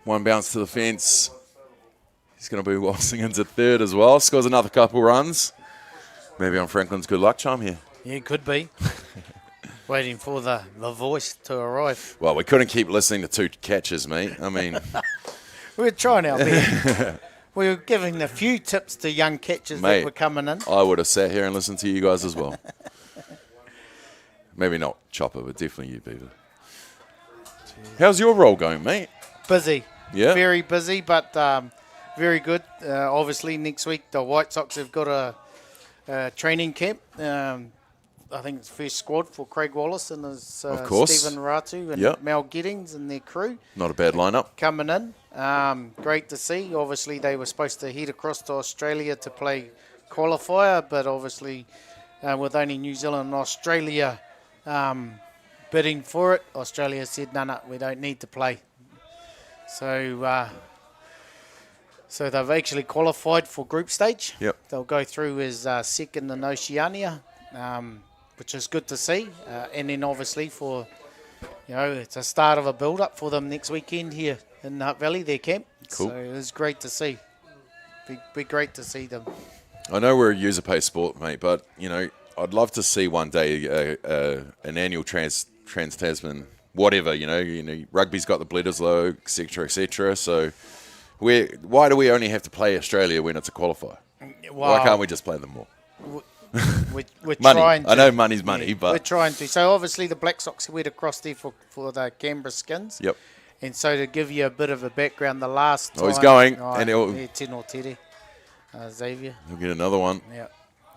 One bounce to the fence. He's going to be waltzing into third as well. Scores another couple runs. Maybe on Franklin's good luck charm here. Yeah, it could be. Waiting for the voice to arrive. Well, we couldn't keep listening to two catches, mate. I mean... We're trying our best. We were giving a few tips to young catchers Mate, that were coming in. I would have sat here and listened to you guys as well. Maybe not Chopper, but definitely you, Beaver. How's your role going, mate? Busy. Yeah? Very busy, but very good. Obviously, next week the White Sox have got a training camp. I think it's first squad for Craig Wallace and his Of course. Stephen Ratu and Yep. Mel Giddings and their crew. Not a bad lineup. Coming in. Great to see. Obviously, they were supposed to head across to Australia to play qualifier, but obviously with only New Zealand and Australia bidding for it, Australia said, no, we don't need to play. So they've actually qualified for group stage. Yep. They'll go through as second in Oceania, which is good to see. And then obviously for, it's a start of a build-up for them next weekend here in Hutt Valley, their camp. Cool. So it's great to see. Be great to see them. I know we're a user-pay sport, mate, but, I'd love to see one day an annual Trans-Tasman, whatever, rugby's got the Bledisloe, et cetera, so why do we only have to play Australia when it's a qualifier? Why can't we just play them more? We're money. trying to. I know money's money, but... We're trying to. So obviously the Black Sox went across there for the Canberra Skins. Yep. And so to give you a bit of a background, the last time... Oh, he's going. And he'll... Tino Tere, Xavier. He'll get another one. Yeah,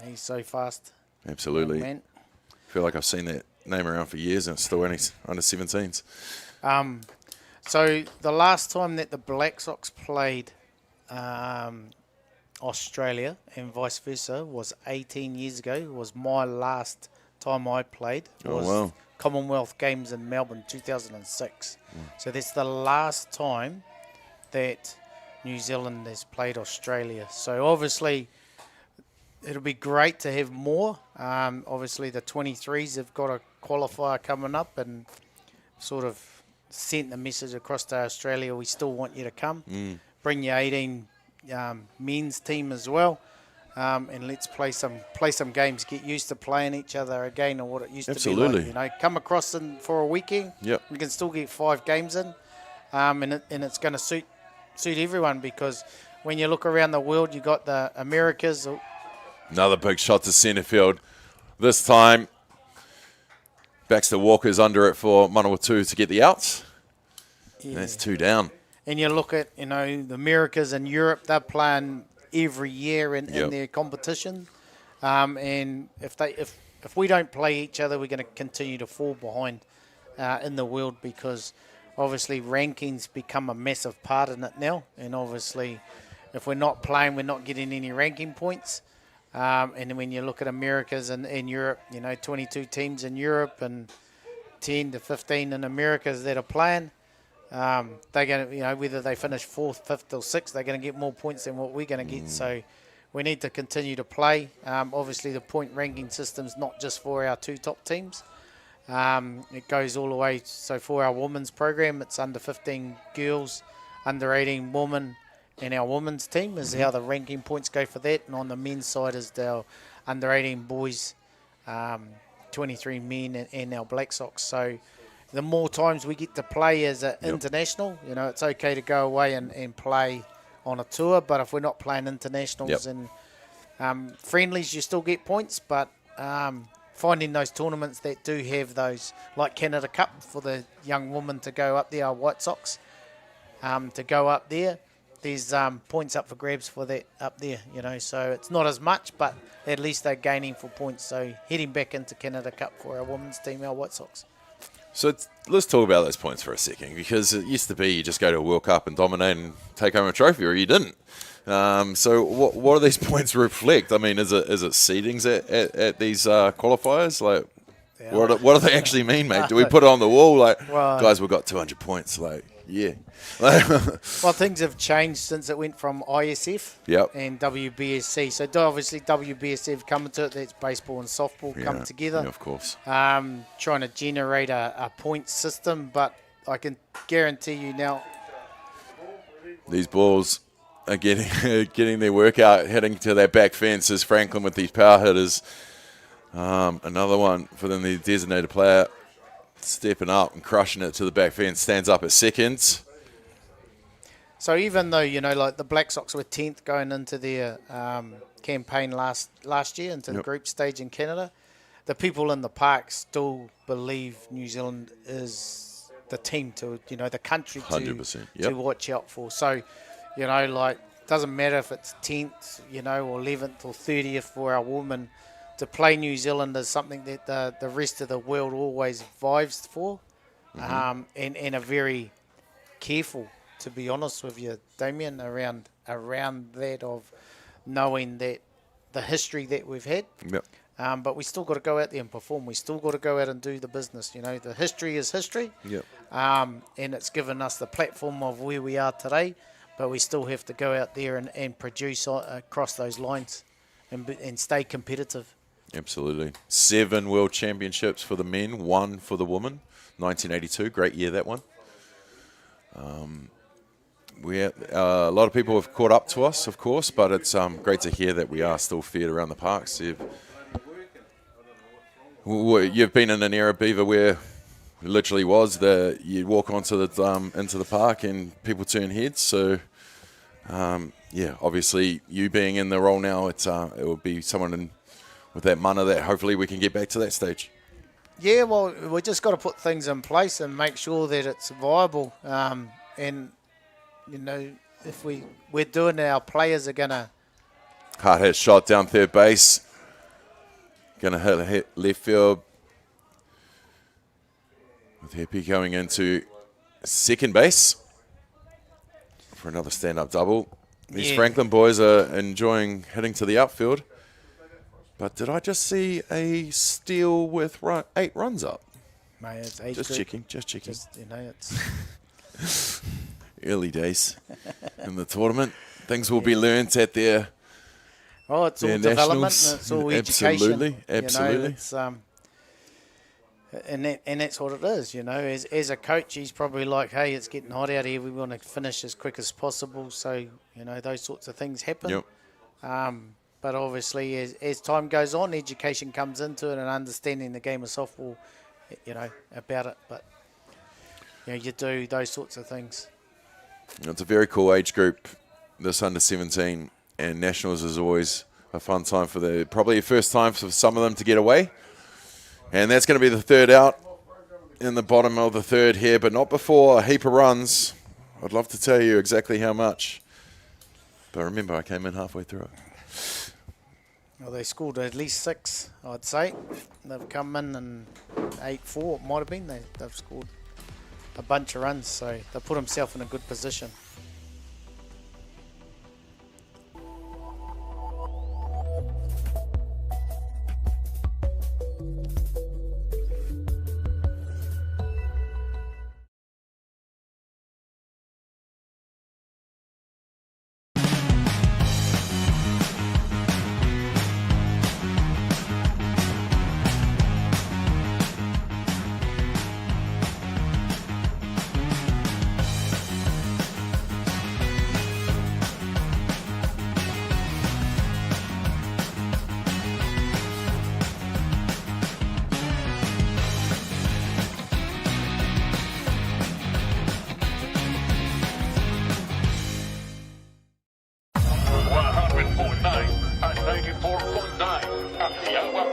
he's so fast. Absolutely. Man. I feel like I've seen that name around for years and it's still only under 17s. So the last time that the Black Sox played Australia and vice versa was 18 years ago. It was my last time I played. It was wow. Commonwealth Games in Melbourne, 2006. So that's the last time that New Zealand has played Australia. So obviously it'll be great to have more. Obviously the 23s have got a qualifier coming up and sort of sent the message across to Australia, we still want you to come. Bring your 18 men's team as well. And let's play some games, get used to playing each other again or what it used to be like. Come across for a weekend. Yep. We can still get 5 games in. And it's going to suit everyone because when you look around the world, you got the Americas. Another big shot to centre field. This time, Baxter Walker's under it for Manawatū to get the outs. Yeah. That's 2 down. And you look at, the Americas and Europe, they're playing every year in their competition. And if we don't play each other, we're going to continue to fall behind in the world, because obviously rankings become a massive part in it now. And obviously, if we're not playing, we're not getting any ranking points. And then when you look at Americas and Europe, 22 teams in Europe and 10 to 15 in Americas that are playing, they're going to, whether they finish 4th, 5th or 6th, they're going to get more points than what we're going to get. So we need to continue to play. Obviously, the point ranking system's not just for our 2 top teams. It goes all the way. So for our women's program, it's under 15 girls, under 18 women, and our women's team is how the ranking points go for that. And on the men's side is our under 18 boys, 23 men, and our Black Sox. So the more times we get to play as an international, it's okay to go away and play on a tour, but if we're not playing internationals and friendlies, you still get points. But finding those tournaments that do have those, like Canada Cup for the young woman to go up there, our White Sox, to go up there, there's points up for grabs for that up there, so it's not as much, but at least they're gaining for points. So heading back into Canada Cup for our women's team, our White Sox. So let's talk about those points for a second, because it used to be you just go to a World Cup and dominate and take home a trophy, or you didn't. So what do these points reflect? I mean, is it seedings at these qualifiers? Like, what do they actually mean, mate? Do we put it on the wall like, guys, we've got 200 points? Like, yeah. Well, things have changed since it went from ISF and WBSC. So obviously WBSF come into it. That's baseball and softball come together. Yeah, of course. Trying to generate a point system, but I can guarantee you now, these balls are getting their workout, heading to their back fence as Franklin with these power hitters. Another one for them, the designated player, stepping up and crushing it to the back fence, stands up at seconds. So even though, like the Black Sox were 10th going into their campaign last year, into the group stage in Canada, the people in the park still believe New Zealand is the team to, the country 100%, to watch out for. So, like, doesn't matter if it's 10th, or 11th or 30th for our women. To play New Zealand is something that the rest of the world always vies for, and are very careful, to be honest with you, Damien, around that, of knowing that the history that we've had. But we still got to go out there and perform. We still got to go out and do the business. The history is history, and it's given us the platform of where we are today. But we still have to go out there and produce across those lines and stay competitive. Absolutely. 7 world championships for the men, 1 for the women. 1982, great year that one. A lot of people have caught up to us, of course, but it's great to hear that we are still feared around the parks. You've been in an era, Beaver, where it literally was that you'd walk onto the into the park and people turn heads. So, obviously you being in the role now, it will be someone with that mana that hopefully we can get back to that stage. Yeah, well, we just got to put things in place and make sure that it's viable. And if we're doing it, our players are gonna. Hard hit shot down third base. Gonna hit left field. With Happy going into second base for another stand-up double. These Franklin boys are enjoying hitting to the outfield. But did I just see a steal with 8 runs up? Mate, it's 8. Just checking. It's early days in the tournament. Things will be learnt at their Oh, it's all development and it's all education. Absolutely. It's, and that's what it is, As a coach, he's probably like, hey, it's getting hot out here. We want to finish as quick as possible. So, those sorts of things happen. But obviously, as time goes on, education comes into it and understanding the game of softball, about it. But, you do those sorts of things. It's a very cool age group, this under 17, and Nationals is always a fun time probably the first time for some of them to get away. And that's going to be the third out in the bottom of the third here, but not before a heap of runs. I'd love to tell you exactly how much. But remember, I came in halfway through it. Well, they scored at least 6, I'd say. They've come in and 8-4, it might have been. They've scored a bunch of runs, so they put themselves in a good position.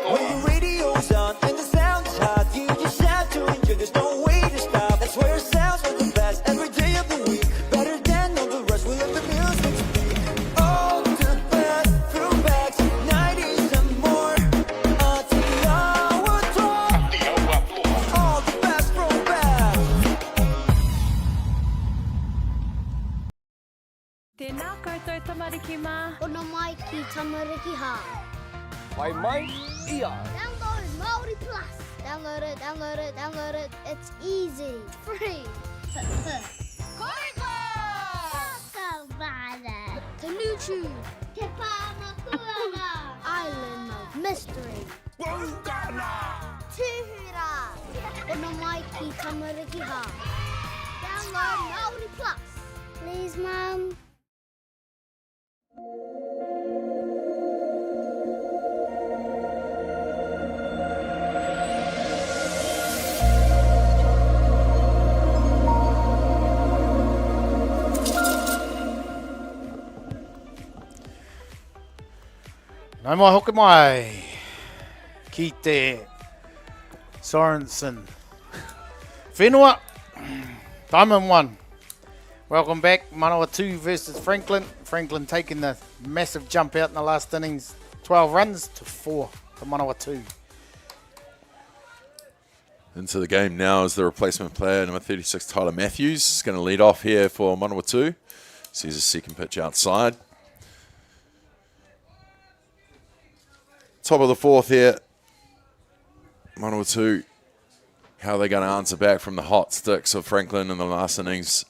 When the radio's on and the sound is hot, you just have to enjoy. There's no way to stop. That's where it sounds like the best every day of the week. Better than all the rest. We let the music speak. All the best throwbacks, 90s and more. Atiawa Toa. All the best throwbacks. Tēnā koutou tamariki mā. Ono mai ki tamariki ha. Mai mai ia. Download Māori Plus. Download it, download it, download it. It's easy. Free. Koiko! Kakavana. Tanuchu. Te Pāmakuana. Island of Mystery. Bungana. Tūhura. Ono mai ki tamariki ha. Download Māori Plus. Please, Mum. Nau mai hoki mai ki te Sorensen. Whenua, Diamond 1. Welcome back. Manawatū versus Franklin. Franklin taking the massive jump out in the last innings. 12 runs to 4 for Manawatū. Into the game now is the replacement player, number 36, Tyler Matthews. Is going to lead off here for Manawatū. Sees a second pitch outside. Top of the fourth here. Manawatū. How are they going to answer back from the hot sticks of Franklin in the last innings?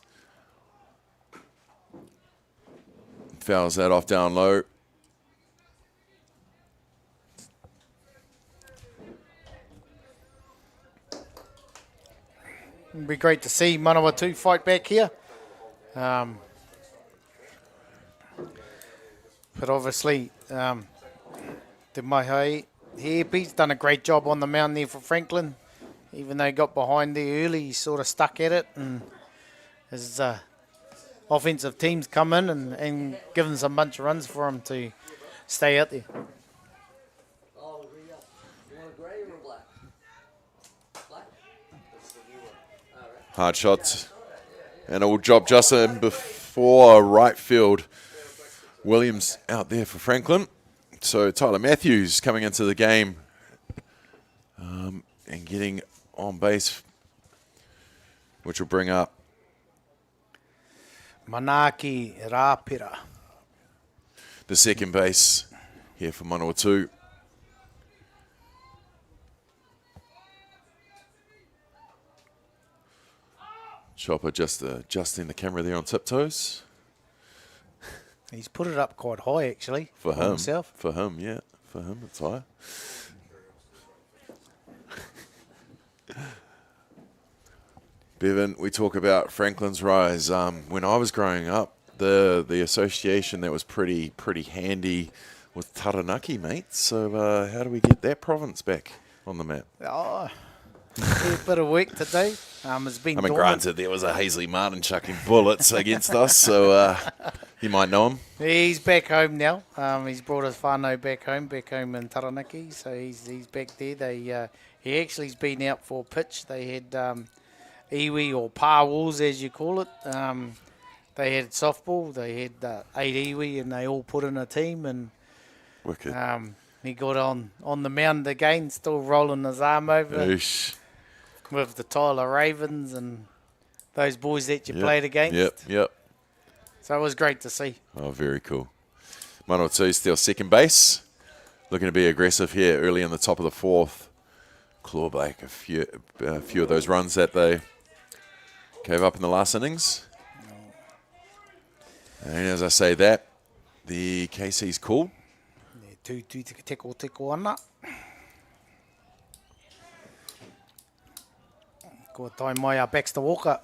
Fouls that off down low. It'd be great to see Manawatū fight back here. But obviously, Te Maihai He's done a great job on the mound there for Franklin. Even though he got behind there early, he sort of stuck at it. And his offensive teams come in and given some bunch of runs for him to stay out there. Hard shot. And it will drop just in before right field. Williams out there for Franklin. So Tyler Matthews coming into the game and getting on base, which will bring up Manaki Rapira, the second base here for Manawatū. Chopper just adjusting the camera there on tiptoes. He's put it up quite high, actually, for him. Himself. For him, yeah. For him, it's high. Bevan, we talk about Franklin's rise. When I was growing up, the association that was pretty handy was Taranaki, mate. So how do we get that province back on the map? Oh, a bit of work today. It's been dormant. Granted, there was a Hazley Martin chucking bullets against us, so you might know him. He's back home now. He's brought his whānau back home in Taranaki, so he's back there. He actually's been out for a pitch. They had iwi or par walls, as you call it. They had softball. They had 8 iwi, and they all put in a team. And Wicked. he got on the mound again, still rolling his arm over with the Tyler Ravens and those boys that you played against. Yep. So it was great to see. Oh, very cool. Manawatū still second base. Looking to be aggressive here early in the top of the fourth. Claw back a few of those runs that they gave up in the last innings. And as I say that, the KC's called. Tū teko ana. Ko tai mai a Baxter Walker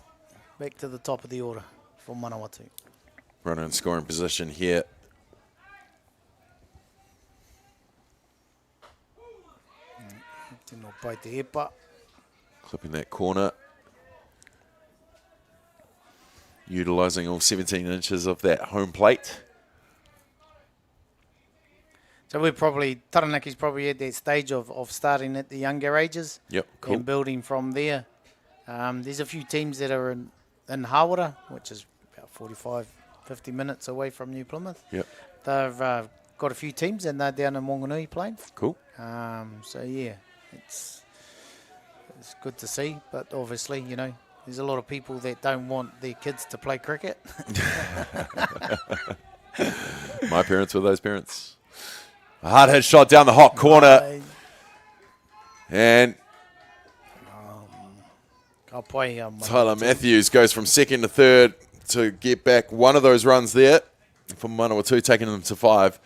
back to the top of the order for Manawatū. Runner in scoring position here. Tino pai te epa. Clipping that corner. Utilising all 17 inches of that home plate. So we're probably, Taranaki's probably at that stage of starting at the younger ages. Yep, cool. And building from there. There's a few teams that are in Hawara, which is about 45, 50 minutes away from New Plymouth. Yep. They've got a few teams and they're down in Wanganui playing. Cool. So yeah, it's good to see, but obviously, you know, there's a lot of people that don't want their kids to play cricket. My parents were those parents. A hard hit shot down the hot corner. And Tyler Matthews goes from second to third to get back one of those runs there for Manawatū, taking them to 5.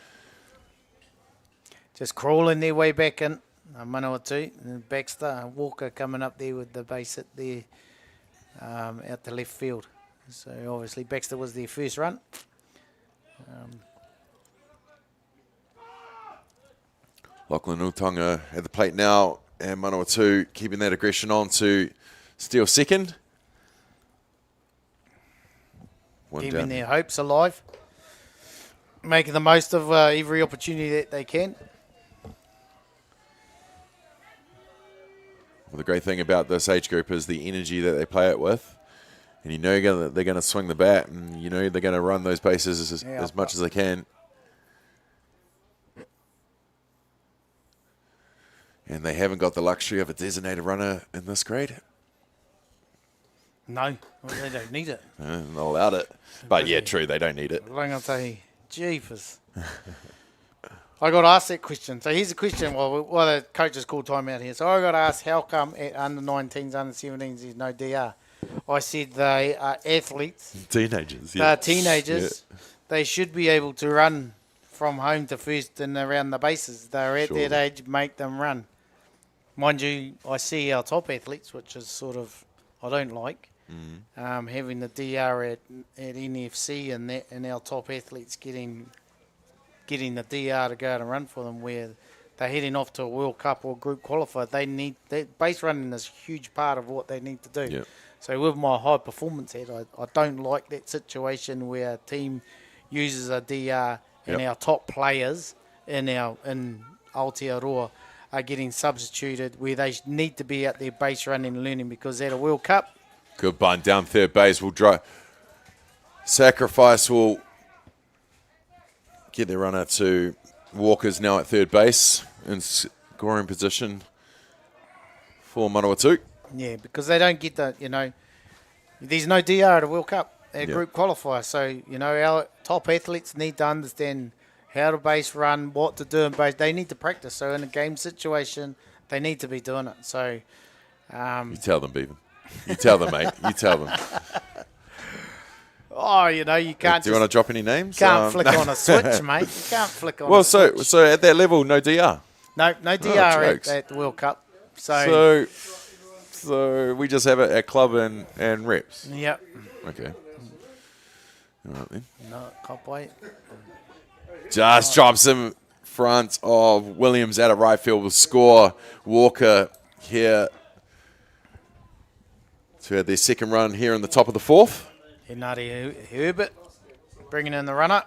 Just crawling their way back in. Manawatū and Baxter, Walker coming up there with the base hit there out to left field. So obviously Baxter was their first run. Lachlan Utonga at the plate now, and Manawatū keeping that aggression on to steal second. Keeping their hopes alive. Making the most of every opportunity that they can. Well, the great thing about this age group is the energy that they play it with. And you know they're going to swing the bat, and you know they're going to run those bases as much as they can. And they haven't got the luxury of a designated runner in this grade. No, they don't need it. Not allowed it. But yeah, true, they don't need it. I'm going to say, jeepers. I got asked that question. So here's a question while the coaches call time out here. So I got asked, how come at under 19s, under 17s, there's no DR? I said they are athletes. Teenagers, yeah. They're teenagers. Yeah. They should be able to run from home to first and around the bases. They're at that age, make them run. Mind you, I see our top athletes, which is sort of, I don't like, having the DR at NFC and our top athletes getting the DR to go out and run for them, where they're heading off to a World Cup or group qualifier. They need that base running is a huge part of what they need to do. Yep. So with my high performance head, I don't like that situation where a team uses a DR and our top players in Aotearoa are getting substituted where they need to be at their base running and learning, because at a World Cup. Good bunt down third base. Will drive. Sacrifice will get their runner to Walker's now at third base in scoring position for Manawatū. Yeah, because they don't get the, there's no DR at a World Cup, a group qualifier. So, our top athletes need to understand how to base run, what to do in base. They need to practice. So in a game situation, they need to be doing it. So you tell them, Beavan. You tell them, mate. You tell them. Oh, you can't. Do you want to drop any names? Can't flick on a switch, mate. You can't flick on. Well, a switch. so at that level, no DR. No DR at the World Cup. So we just have it at club and reps. Yep. Okay. All right then. No, can't wait. Just drops him front of Williams out of right field will score. Walker here to have their second run here in the top of the fourth. Henare Herbert bringing in the runner.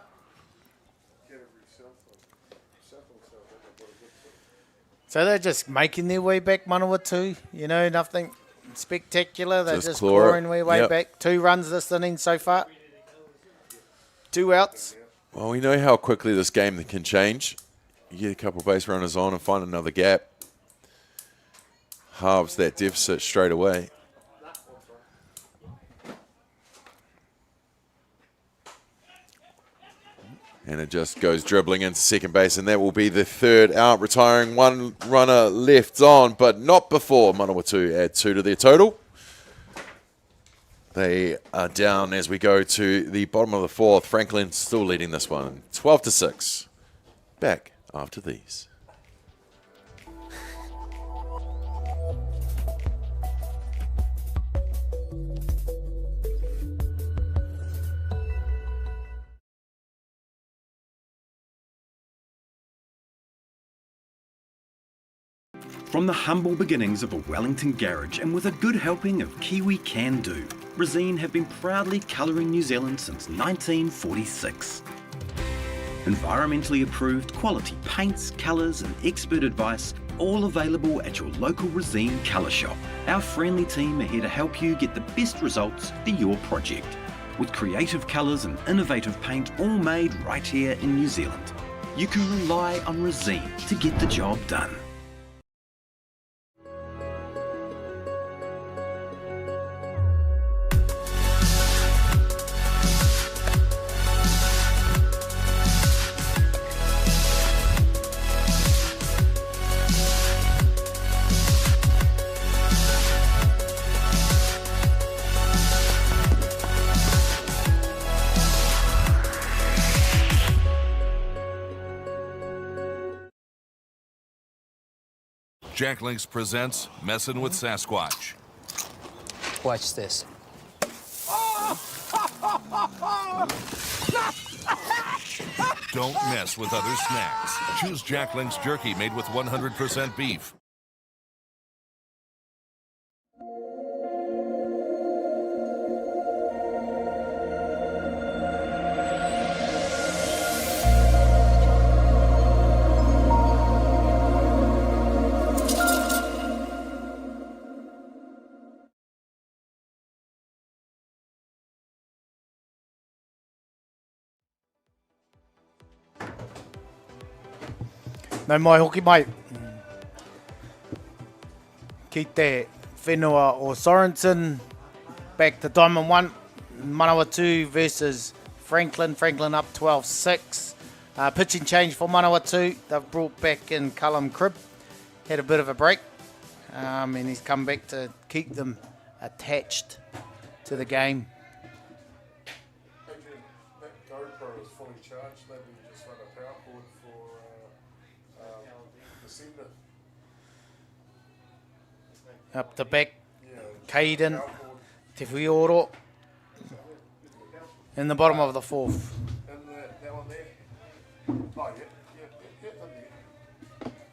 So they're just making their way back, Manawatū. You know, nothing spectacular. They're just claw it. clawing their way Yep. back. 2 runs this inning so far. 2 outs. Well, we know how quickly this game can change. You get a couple of base runners on and find another gap. Halves that deficit straight away. And it just goes dribbling into second base, and that will be the 3rd out, retiring 1 runner left on, but not before Manawatū add 2 to their total. They are down as we go to the bottom of the 4th. Franklin still leading this one, 12-6. Back after these. From the humble beginnings of a Wellington garage and with a good helping of Kiwi Can Do, Resene have been proudly colouring New Zealand since 1946. Environmentally approved quality paints, colours and expert advice, all available at your local Resene colour shop. Our friendly team are here to help you get the best results for your project. With creative colours and innovative paint all made right here in New Zealand. You can rely on Resene to get the job done. Jack Links presents Messin' with Sasquatch. Watch this. Don't mess with other snacks. Choose Jack Links jerky made with 100% beef. No mai hoki mai. Ki te whenua o Sorensen. Back to Diamond 1. Manawatū versus Franklin. Franklin up 12-6. Pitching change for Manawatū. They've brought back in Callum Cribb. Had a bit of a break. And he's come back to keep them attached to the game. That GoPro is fully charged. Maybe we just run a power cord for December. Up the back, Caden, Te Whioro, in the bottom of the 4th. And that one there. Oh, yeah, in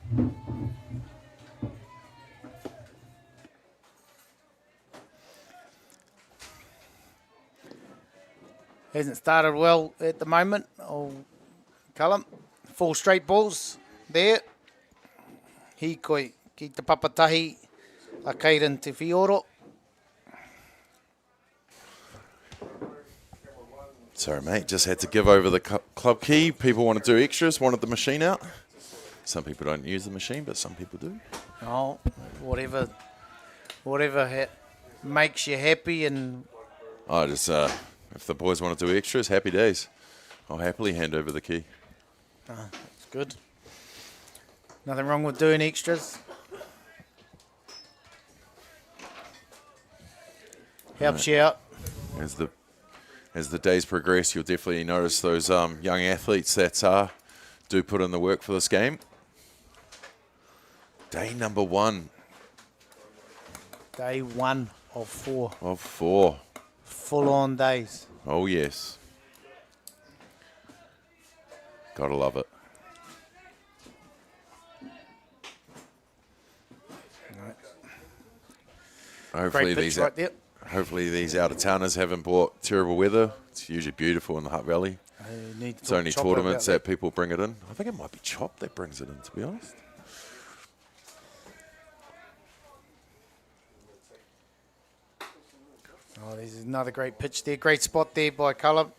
there. Hasn't started well at the moment. Oh, Callum, 4 straight balls there. Hikoi ki te papatahi a Caden Te Whioro. Sorry, mate. Just had to give over the club key. People want to do extras, wanted the machine out. Some people don't use the machine, but some people do. Oh, whatever makes you happy. And I just, if the boys want to do extras, happy days. I'll happily hand over the key. That's good. Nothing wrong with doing extras. Helps you out. As the days progress, you'll definitely notice those young athletes that do put in the work for this game. Day number 1. Day 1 of 4. Of 4. Full-on days. Oh, yes. Gotta love it. Hopefully these out-of-towners haven't brought terrible weather. It's usually beautiful in the Hutt Valley. It's only tournaments that people bring it in. I think it might be Chop that brings it in, to be honest. Oh, there's another great pitch there. Great spot there by Cullum.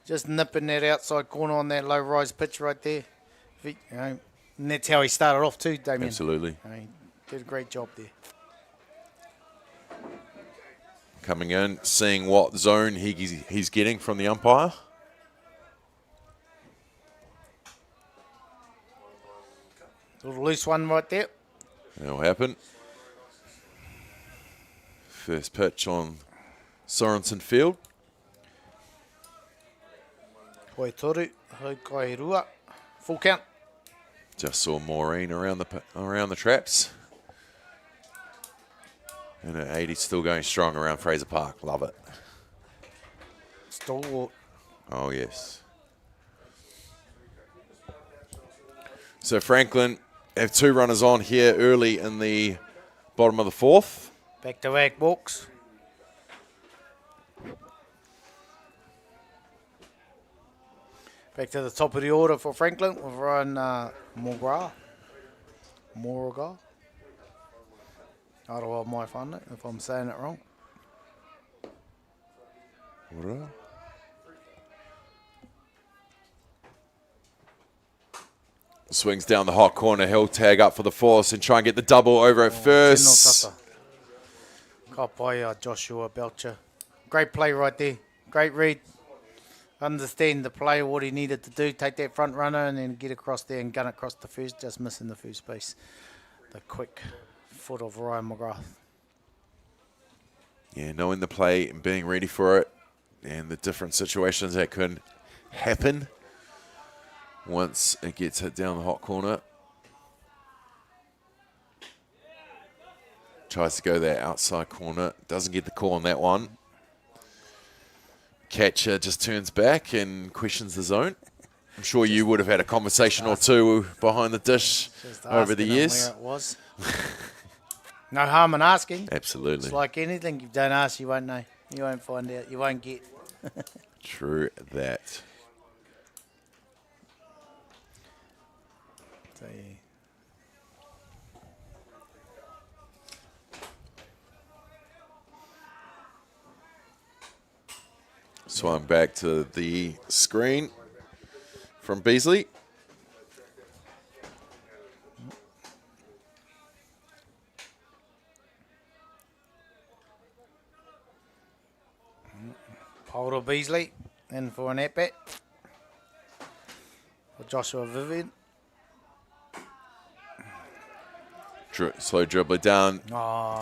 Just nipping that outside corner on that low rise pitch right there. And that's how he started off too, Damien. Absolutely. He did a great job there. Coming in, seeing what zone he's getting from the umpire. Little loose one right there. That'll happen. First pitch on Sorensen Field. Hoi toru, hoi kai rua. Full count. Just saw Maureen around the traps. And at 80, still going strong around Fraser Park. Love it. Stalwart. Oh, yes. So Franklin have 2 runners on here early in the bottom of the 4th. Back to back walks. Back to the top of the order for Franklin with Ryan Moraga. Aroa mai whānau, if I'm saying it wrong. Moraga. Swings down the hot corner. He'll tag up for the force and try and get the double over at first. Ka pai Joshua Belcher. Great play right there. Great read. Understand the player, what he needed to do. Take that front runner and then get across there and gun across the first. Just missing the first base. The quick foot of Ryan McGrath. Yeah, knowing the play and being ready for it and the different situations that could happen once it gets hit down the hot corner. Tries to go that outside corner. Doesn't get the call on that one. Catcher just turns back and questions the zone. I'm sure you would have had a conversation or two behind the dish over the years. Where it was. No harm in asking. Absolutely. It's like anything, you don't ask, you won't know. You won't find out. You won't get. True that. So, yeah. Swung back to the screen from Beasley. Paul Beasley in for an at-bat for Joshua Vivian. Slow dribbler down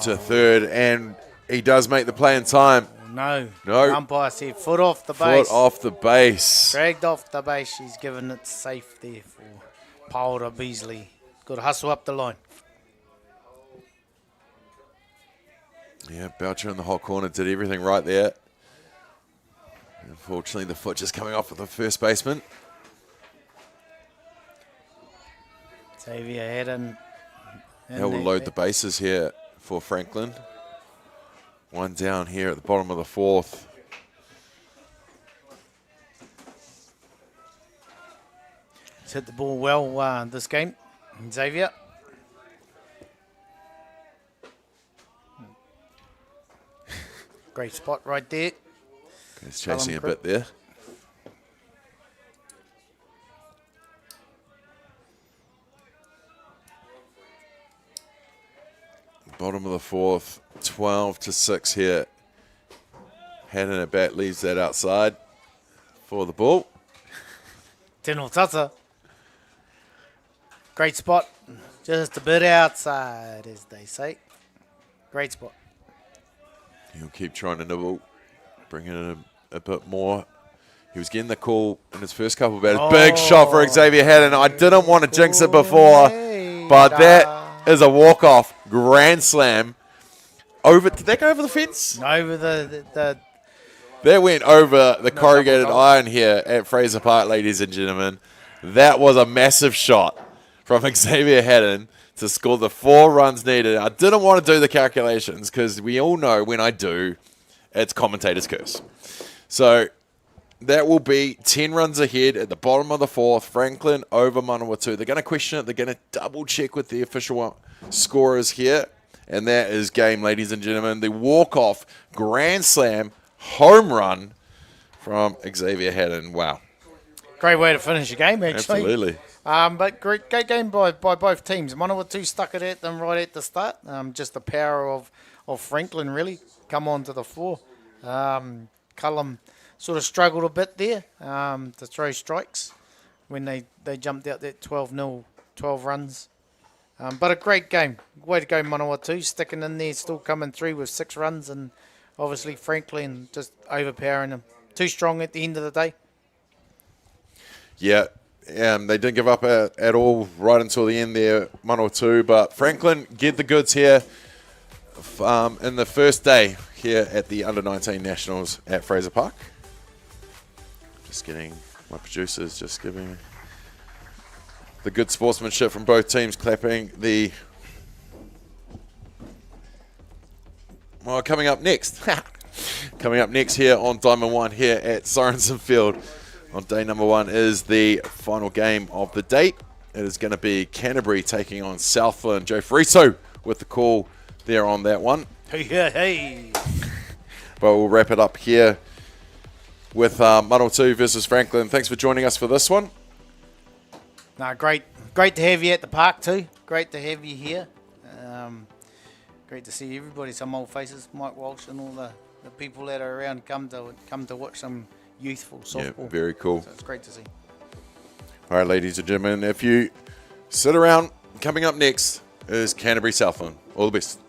to third, and he does make the play in time. No. No. The umpire said foot off the base. Foot off the base. Dragged off the base. She's given it safe there for Paula Beasley. Good hustle up the line. Yeah, Belcher in the hot corner did everything right there. Unfortunately, the foot just coming off of the first baseman. Xavier Haddon. That will load the bases here for Franklin. One down here at the bottom of the 4th. He's hit the ball well this game, Xavier. Great spot right there. He's chasing a bit there. Bottom of the 4th, 12-6 here. Haddon at bat leaves that outside for the ball. Tino Tata. Great spot. Just a bit outside, as they say. Great spot. He'll keep trying to nibble, bring it in a bit more. He was getting the call in his first couple of batters. Big shot for Xavier Haddon. I didn't want to jinx it before, but that is a walk-off grand slam. Did that go over the fence? Over the that went over the corrugated iron here at Fraser Park, ladies and gentlemen. That was a massive shot from Xavier Haddon to score the 4 runs needed. I didn't want to do the calculations because we all know when I do, it's commentator's curse. So that will be 10 runs ahead at the bottom of the 4th. Franklin over Manawatū. They're going to question it. They're going to double check with the official scorers here. And that is game, ladies and gentlemen. The walk-off grand slam home run from Xavier Haddon. Wow. Great way to finish a game, actually. Absolutely. But great game by both teams. Manawatū stuck it at them right at the start. Just the power of Franklin, really, come onto the floor. Cullum sort of struggled a bit there to throw strikes when they jumped out that 12-0, 12 runs. But a great game. Way to go, Manawatū, sticking in there, still coming through with 6 runs, and obviously Franklin just overpowering them. Too strong at the end of the day. Yeah, they didn't give up at all right until the end there, Manawatū, but Franklin get the goods here in the first day here at the Under-19 Nationals at Fraser Park. Just getting my producers just giving me the good sportsmanship from both teams, clapping the... Well, coming up next. Coming up next here on Diamond 1 here at Sorensen Field on day number 1 is the final game of the date. It is going to be Canterbury taking on Southland. Joe Friso with the call there on that one. Hey. But we'll wrap it up here with Manawatū versus Franklin. Thanks for joining us for this one. Great to have you at the park too. Great to have you here. Great to see everybody, some old faces, Mike Walsh and all the people that are around come to watch some youthful softball. Yeah, very cool. So it's great to see. All right, ladies and gentlemen, if you sit around, coming up next is Canterbury Southland. All the best.